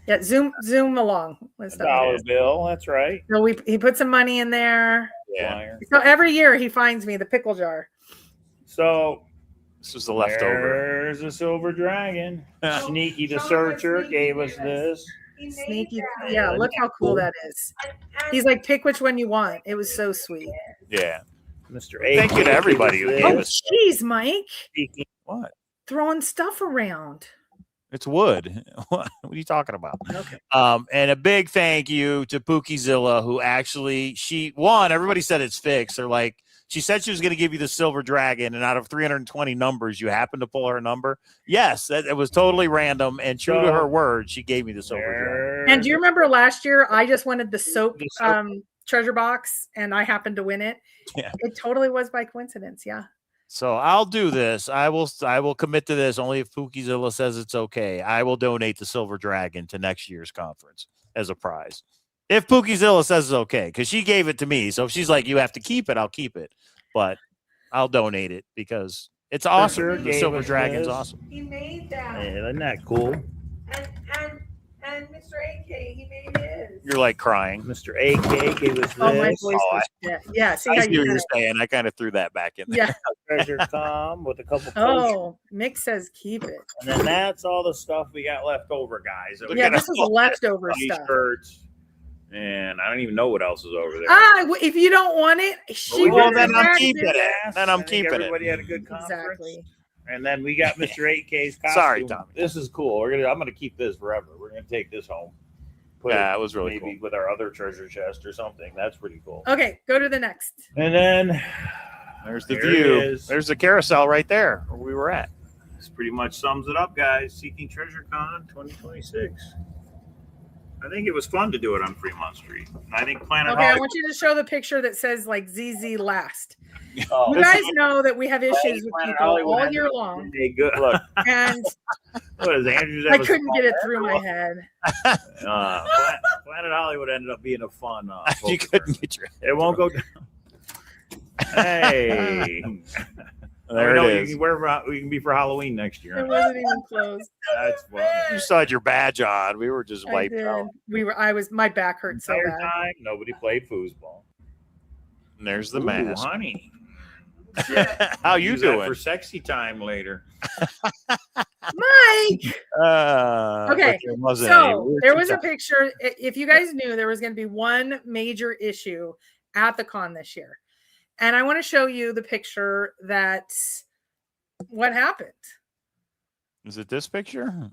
Yeah, zoom along. $1 bill. That's right. So he put some money in there. Yeah. So every year he finds me the pickle jar. So this was the leftover. There's a silver dragon. Sneaky the searcher gave us this. Sneaky. Yeah, look how cool that is. He's like, pick which one you want. It was so sweet. Yeah. Mr. Thank you to everybody who gave us. Jeez, Mike. What? Throwing stuff around. It's wood. What are you talking about? Okay. And a big thank you to Pookiezilla, who actually everybody said it's fixed. They're like, she said she was going to give you the silver dragon, and out of 320 numbers, you happened to pull her number. Yes, it was totally random, and true to her word, she gave me the silver dragon. And do you remember last year I just wanted the soap treasure box, and I happened to win it? Yeah. It totally was by coincidence. Yeah. So I'll do this. I will commit to this only if Pookiezilla says it's okay. I will donate the silver dragon to next year's conference as a prize. If Pookiezilla says it's okay, because she gave it to me. So if she's like, you have to keep it, I'll keep it. But I'll donate it because it's awesome. The silver dragon's awesome. He made that. Hey, isn't that cool? And Mr. AK, he made his. You're like crying. Mr. AK gave us this. Oh, my voice was yeah. See I how see you what you're saying. I kind of threw that back in there. Yeah. Treasure com with a couple. Oh, Mick says keep it. And then that's all the stuff we got left over, guys. Yeah, this is leftover stuff. T-shirts. And I don't even know what else is over there. If you don't want it, then I'm keeping it. Then I'm keeping it. Everybody had a good conference. Exactly. And then we got Mr. 8K's costume. Sorry, Tommy. This is cool. I'm gonna keep this forever. We're gonna take this home. It was really maybe with our other treasure chest or something. That's pretty cool. Okay, go to the next. And then there's the view. There's the carousel right there where we were at. This pretty much sums it up, guys. Seeking Treasure Con 2026. I think it was fun to do it on Fremont Street. I think Planet Okay, Hollywood. I want you to show the picture that says like ZZ last. Oh, you guys know that we have issues with Planet people Hollywood all year long. Hey, good. Look. And What is Andrew's I couldn't get it through my head. Planet Hollywood ended up being a fun. You couldn't get your. It won't go down. Hey, there it is. We can be for Halloween next year. It wasn't even close. That's funny. You still had your badge on. We were just wiped out. My back hurt so bad. Time, nobody played foosball. And there's the mask. Honey. How you Use that doing? for sexy time later. Mike. Okay, there was a picture. If you guys knew there was going to be one major issue at the con this year, and I want to show you the picture that what happened. Is it this picture?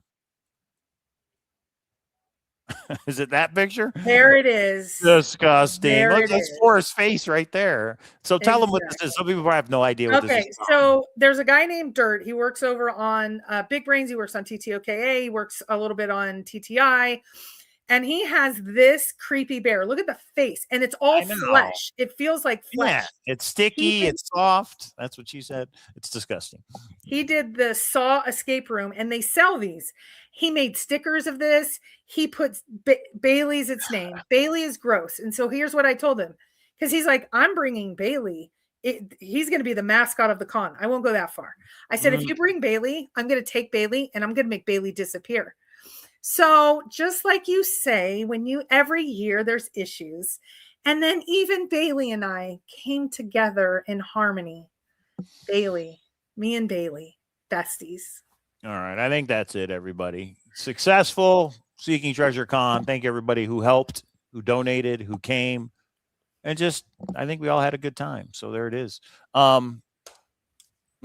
Is it that picture? There it is. Disgusting. Look, that's Forrest's face right there. So tell them what this is. Some people probably have no idea what this is. So there's a guy named Dirt. He works over on Big Brains. He works on TTOKA. He works a little bit on TTI. And he has this creepy bear. Look at the face, and it's all I know. flesh. It feels like flesh. Yeah, it's sticky, it's soft. That's what she said. It's disgusting. He did the Saw escape room, and they sell these. He made stickers of this. He puts Bailey's its name. Bailey is gross. And so here's what I told him, because he's like, I'm bringing Bailey. He's going to be the mascot of the con. I won't go that far. I said, if you bring Bailey, I'm going to take Bailey and I'm going to make Bailey disappear. So just like you say, every year there's issues. And then even Bailey and I came together in harmony. Bailey, me and Bailey, besties. All right. I think that's it, everybody. Successful Seeking Treasure Con. Thank everybody who helped, who donated, who came. And I think we all had a good time. So there it is. What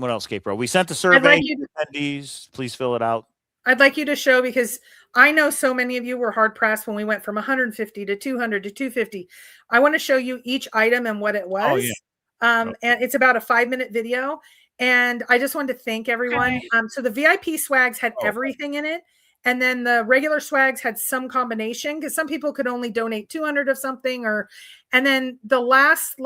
else, Kate-Bro? We sent the survey to attendees. Please fill it out. I'd like you to show, because I know so many of you were hard pressed when we went from 150 to 200 to 250. I want to show you each item and what it was. Oh, yeah. And it's about a 5-minute video. And I just wanted to thank everyone. Okay. So the VIP swags had everything in it. And then the regular swags had some combination, because some people could only donate 200 of something, and then the last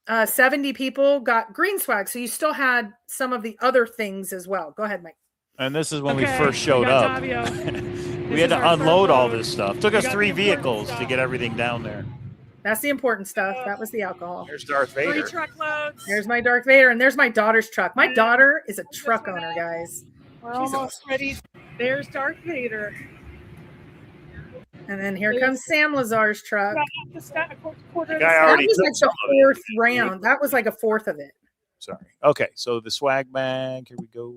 70 people got green swag. So you still had some of the other things as well. Go ahead, Mike. And this is when we first showed up. We had to unload all this stuff. Took us 3 vehicles to get everything down there. That's the important stuff. That was the alcohol. There's Darth Vader. 3 truckloads. There's my Darth Vader, and there's my daughter's truck. My daughter is a truck owner, guys. We're almost ready. There's Darth Vader. And then here comes Sam Lazar's truck. That That was like the 4th round. That was like a 4th of it. Sorry. Okay, so the swag bag. Here we go.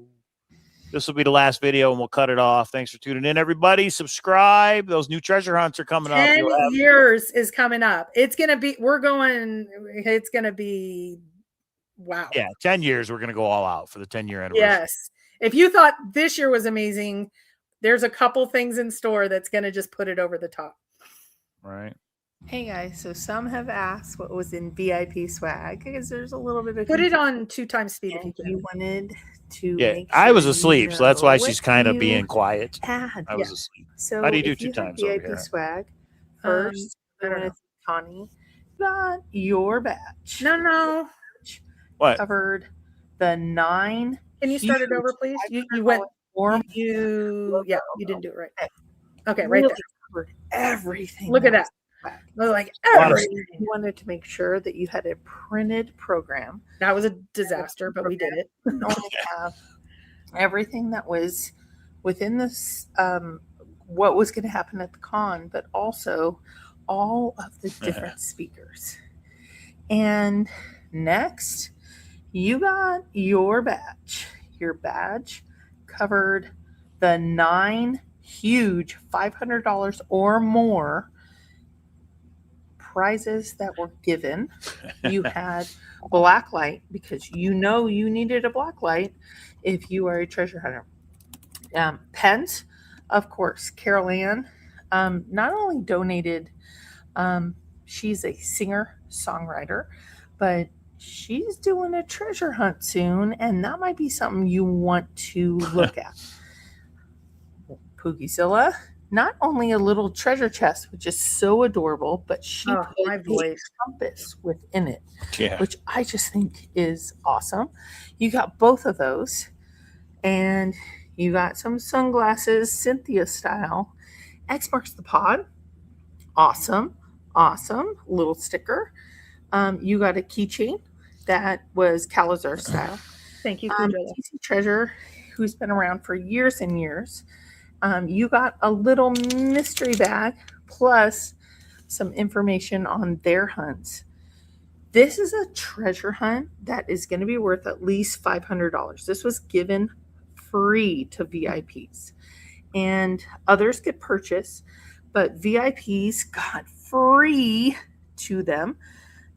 This will be the last video, and we'll cut it off. Thanks for tuning in, everybody. Subscribe. Those new treasure hunts are coming up. 10 years is coming up. It's going to be, wow. Yeah, 10 years. We're going to go all out for the 10-year anniversary. Yes. If you thought this year was amazing, there's a couple things in store that's going to just put it over the top. Right. Hey guys, so some have asked what was in VIP swag, because there's a little bit of put it on 2 times speed if you wanted to. Yeah, make I was sure asleep, you so that's why know she's what kind of you being quiet. had. I was asleep. So how do you do if 2 have times VIP over here? swag first? I don't know. Connie got your badge. No. What? Covered the 9. Can you start it over, please? You went. You didn't do it right. Okay, right Really there. covered everything. Look at that. Like everything. You wanted to make sure that you had a printed program. That was a disaster, but we did it. Only have everything that was within this, what was going to happen at the con, but also all of the different speakers. And next, you got your badge. Your badge covered the 9 huge $500 or more prizes that were given. You had black light, because you needed a black light if you are a treasure hunter. Pens, of course. Carol Ann not only donated, she's a singer songwriter, but she's doing a treasure hunt soon, and that might be something you want to look at. Poogizilla, not only a little treasure chest, which is so adorable, but she put a compass within it, which I just think is awesome. You got both of those, and you got some sunglasses, Cynthia style. X marks the pod. Awesome little sticker. You got a keychain that was Cowlazars style. Thank you, TC Treasure, who's been around for years and years. You got a little mystery bag plus some information on their hunts. This is a treasure hunt that is going to be worth at least $500. This was given free to VIPs, and others could purchase, but VIPs got free to them.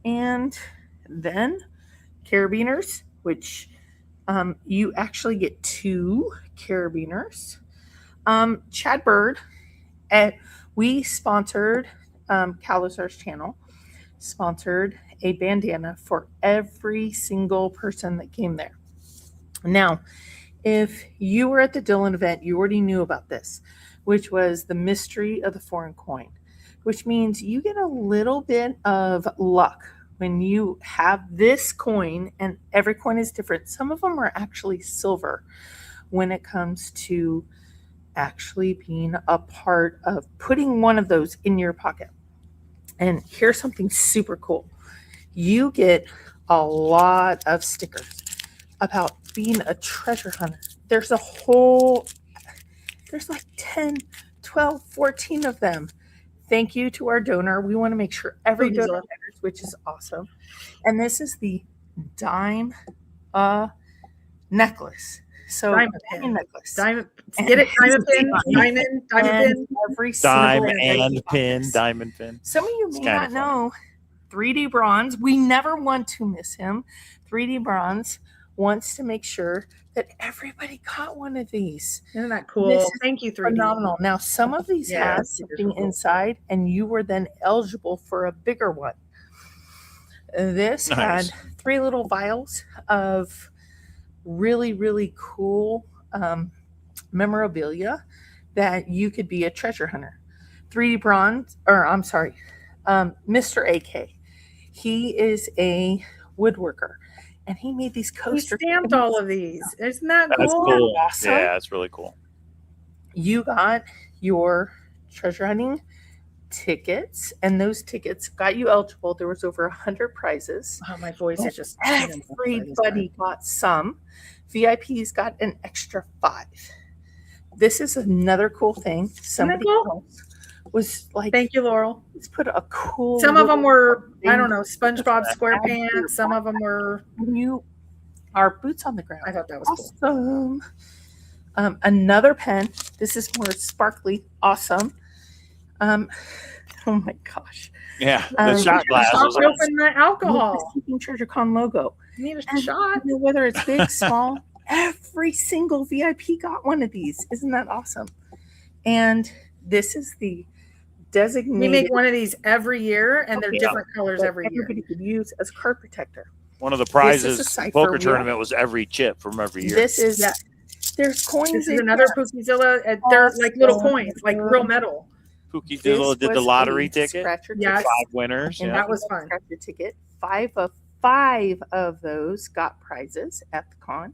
And then carabiners, which you actually get 2 carabiners. Chad Bird, we sponsored Cowlazars channel, sponsored a bandana for every single person that came there. Now, if you were at the Dillon event, you already knew about this. which was the mystery of the foreign coin, which means you get a little bit of luck when you have this coin, and every coin is different. Some of them are actually silver when it comes to actually being a part of putting one of those in your pocket. And here's something super cool. You get a lot of stickers about being a treasure hunter. There's like 10, 12, 14 of them. Thank you to our donor. We want to make sure every donor enters, which is awesome. And this is the dime necklace. So diamond necklace. Diamond, get it? Diamond pin, diamond pin. Every Diamond pin, diamond pin. Some of you may not know 3D Bronze. We never want to miss him. 3D Bronze wants to make sure that everybody got one of these. Isn't that cool? Thank you, 3D. Phenomenal. Now, some of these have something inside, and you were then eligible for a bigger one. This had 3 little vials of really, really cool memorabilia that you could be a treasure hunter. 3D Bronze, or I'm sorry, Mr. AK. He is a woodworker, and he made these coasters. He stamped all of these. Isn't that cool? That's cool. Awesome. Yeah, that's really cool. You got your treasure hunting tickets, and those tickets got you eligible. There was over 100 prizes. Oh, my voice is just everybody got some. VIPs got an extra 5. This is another cool thing. Somebody else was like, thank you, Laurel. Let's put a cool. Some of them were, I don't know, SpongeBob SquarePants. Some of them were our boots on the ground. I thought that was awesome. Cool. Another pen. This is more sparkly. Awesome. Oh my gosh. Yeah, the shot glass was open the alcohol. Treasure Con logo. You need a shot. You know, whether it's big, small, every single VIP got one of these. Isn't that awesome? And this is the designated. We make one of these every year, and they're different colors every year. Everybody could use as a card protector. One of the prizes poker tournament was every chip from every year. This is there's coins. This is another Pookizilla. They're like little coins, like real metal. Pookizilla did the lottery ticket. Yes. 5 winners. And that was fun. Scratcher ticket. 5 of those got prizes at the con.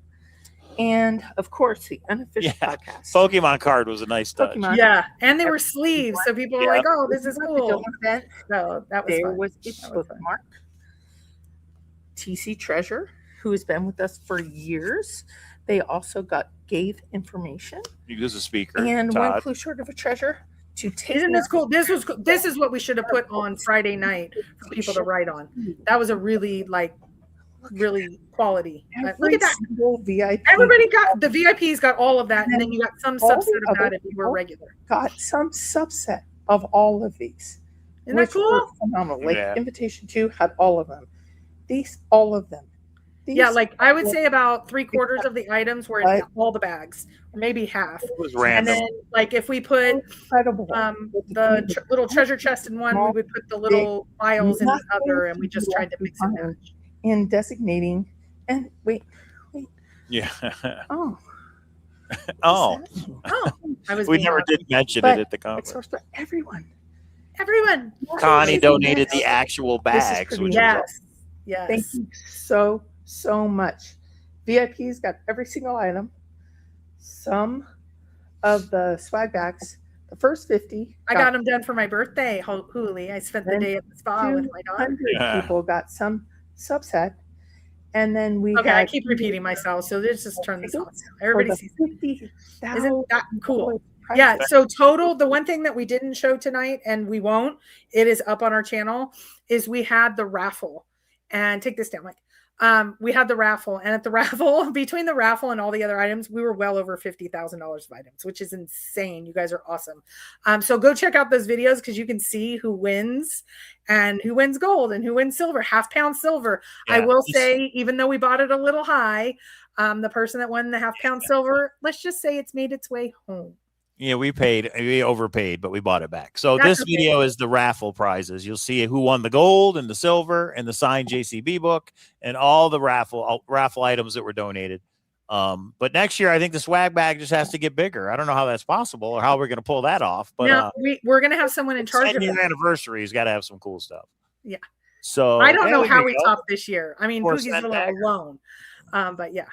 And of course, the unofficial podcast. Pokemon card was a nice touch. Yeah, and they were sleeves, so people were like, "Oh, this is cool." So that was there fun. was a bookmark. TC Treasure, who has been with us for years. They also gave information. He was a speaker. And Todd. one clue short of a treasure. Isn't this cool? This is what we should have put on Friday night for people to write on. That was a really really quality. Look at that. VIP. Everybody got the VIPs got all of that, and then you got some subset of that if you were regular. Got some subset of all of these. Isn't that cool? Phenomenal. Like Invitation 2 had all of them. All of them. Yeah, like I would say about 3/4 of the items were in all the bags, or maybe half. It was random. And then, like, if we put the little treasure chest in one, we would put the little files in the other, and we just tried to mix and match. In designating, and wait. Yeah. Oh. We never did mention it at the conference. It's for everyone. Everyone. Connie donated the actual bags. Which yes. Thank you so much. VIPs got every single item. Some of the swag bags. The first 50. I got them done for my birthday, Hooli. I spent the day at the spa with my daughter. People got some subset. And then we I keep repeating myself, so let's just turn this on. Everybody sees it. Isn't that cool? Yeah, so total, the one thing that we didn't show tonight, and we won't, it is up on our channel, is we had the raffle. And take this down, Mike. We had the raffle, and at the raffle, between the raffle and all the other items, we were well over $50,000 of items, which is insane. You guys are awesome. So go check out those videos because you can see who wins and who wins gold and who wins silver, £half-pound silver. Yeah, I will say, even though we bought it a little high, the person that won the £half-pound silver, let's just say it's made its way home. Yeah, we overpaid, but we bought it back. So this video is the raffle prizes. You'll see who won the gold and the silver and the signed JCB book and all the raffle items that were donated. But next year, I think the swag bag just has to get bigger. I don't know how that's possible or how we're going to pull that off. But no, we're going to have someone in charge of it. 10-year anniversary has got to have some cool stuff. Yeah. So I don't know how we top this year. I mean, Force Pookie's that alone. But yeah.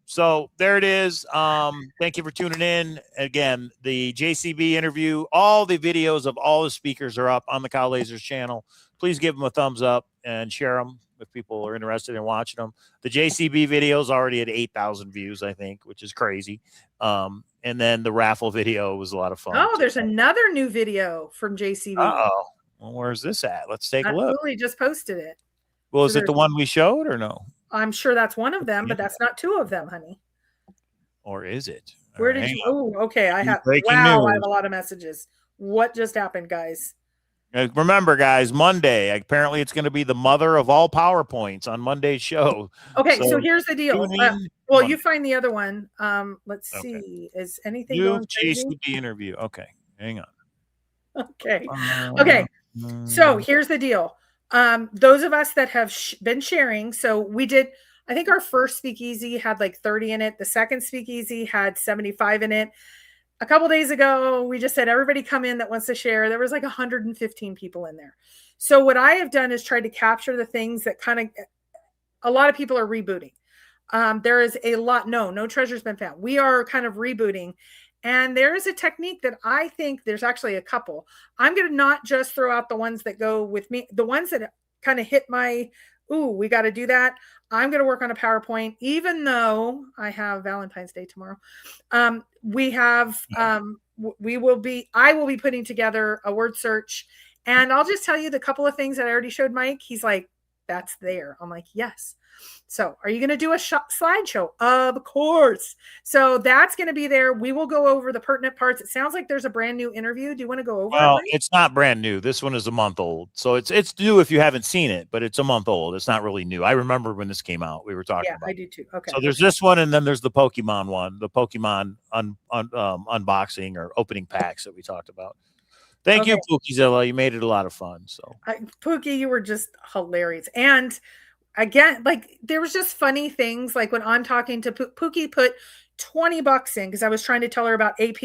So there it is. Thank you for tuning in. Again, the JCB interview, all the videos of all the speakers are up on the Cowlazars channel. Please give them a thumbs up and share them if people are interested in watching them. The JCB video is already at 8,000 views, I think, which is crazy. And then the raffle video was a lot of fun. Oh, there's another new video from JCB. Uh-oh. Well, where's this at? Let's take a look. Julie just posted it. Well, is it the one we showed or no? I'm sure that's one of them, but that's not two of them, honey. Or is it? Where did you? Oh, okay. I have. Breaking Wow, news. I have a lot of messages. What just happened, guys? Remember, guys, Monday, apparently it's going to be the mother of all PowerPoints on Monday's show. Okay, so here's the deal. Well, you find the other one. Let's Okay. see. Is anything New going crazy? JCB interview. Okay, hang on. Okay. Okay. So here's the deal. Those of us that have been sharing, so we did, I think our first speakeasy had like 30 in it. The second speakeasy had 75 in it. A couple days ago, we just said, everybody come in that wants to share. There was like 115 people in there. So what I have done is tried to capture the things that kind of, a lot of people are rebooting. There is a lot, no treasure's been found. We are kind of rebooting. And there is a technique that I think there's actually a couple. I'm going to not just throw out the ones that go with me, the ones that kind of hit my, ooh, we got to do that. I'm going to work on a PowerPoint, even though I have Valentine's Day tomorrow. We have, I will be putting together a word search, and I'll just tell you the couple of things that I already showed Mike. He's like, that's there. I'm like, yes. So are you going to do a slideshow? Of course. So that's going to be there. We will go over the pertinent parts. It sounds like there's a brand new interview. Do you want to go over Well, it? it's not brand new. This one is a month old. So it's new if you haven't seen it, but it's a month old. It's not really new. I remember when this came out. We were talking about I do too. Okay. So there's this one, and then there's the Pokemon one, the Pokemon unboxing or opening packs that we talked about. Thank you, Pookizilla. You made it a lot of fun. So Pookie, you were just hilarious. And again, like there was just funny things. Like when I'm talking to Pookie, put $20 in because I was trying to tell her about AP,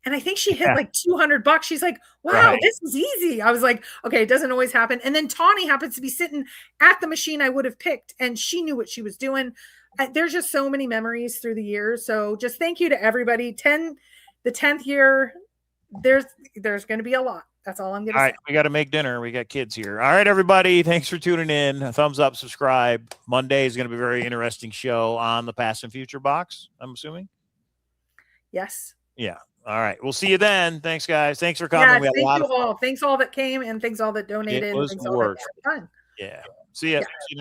and I think she hit like $200. She's like, "Wow, this is easy." I was like, "Okay, it doesn't always happen." And then Tawny happens to be sitting at the machine I would have picked, and she knew what she was doing. There's just so many memories through the years. So just thank you to everybody. The 10th year. There's going to be a lot. That's all I'm going to say. All right, we got to make dinner. We got kids here. All right, everybody. Thanks for tuning in. A thumbs up, subscribe. Monday is going to be a very interesting show on the Past and Future box, I'm assuming. Yes. Yeah. All right. We'll see you then. Thanks, guys. Thanks for coming. Yeah, thank you all. Thanks all that came and thanks all that donated. It was thanks all work. that fun. Yeah. See ya.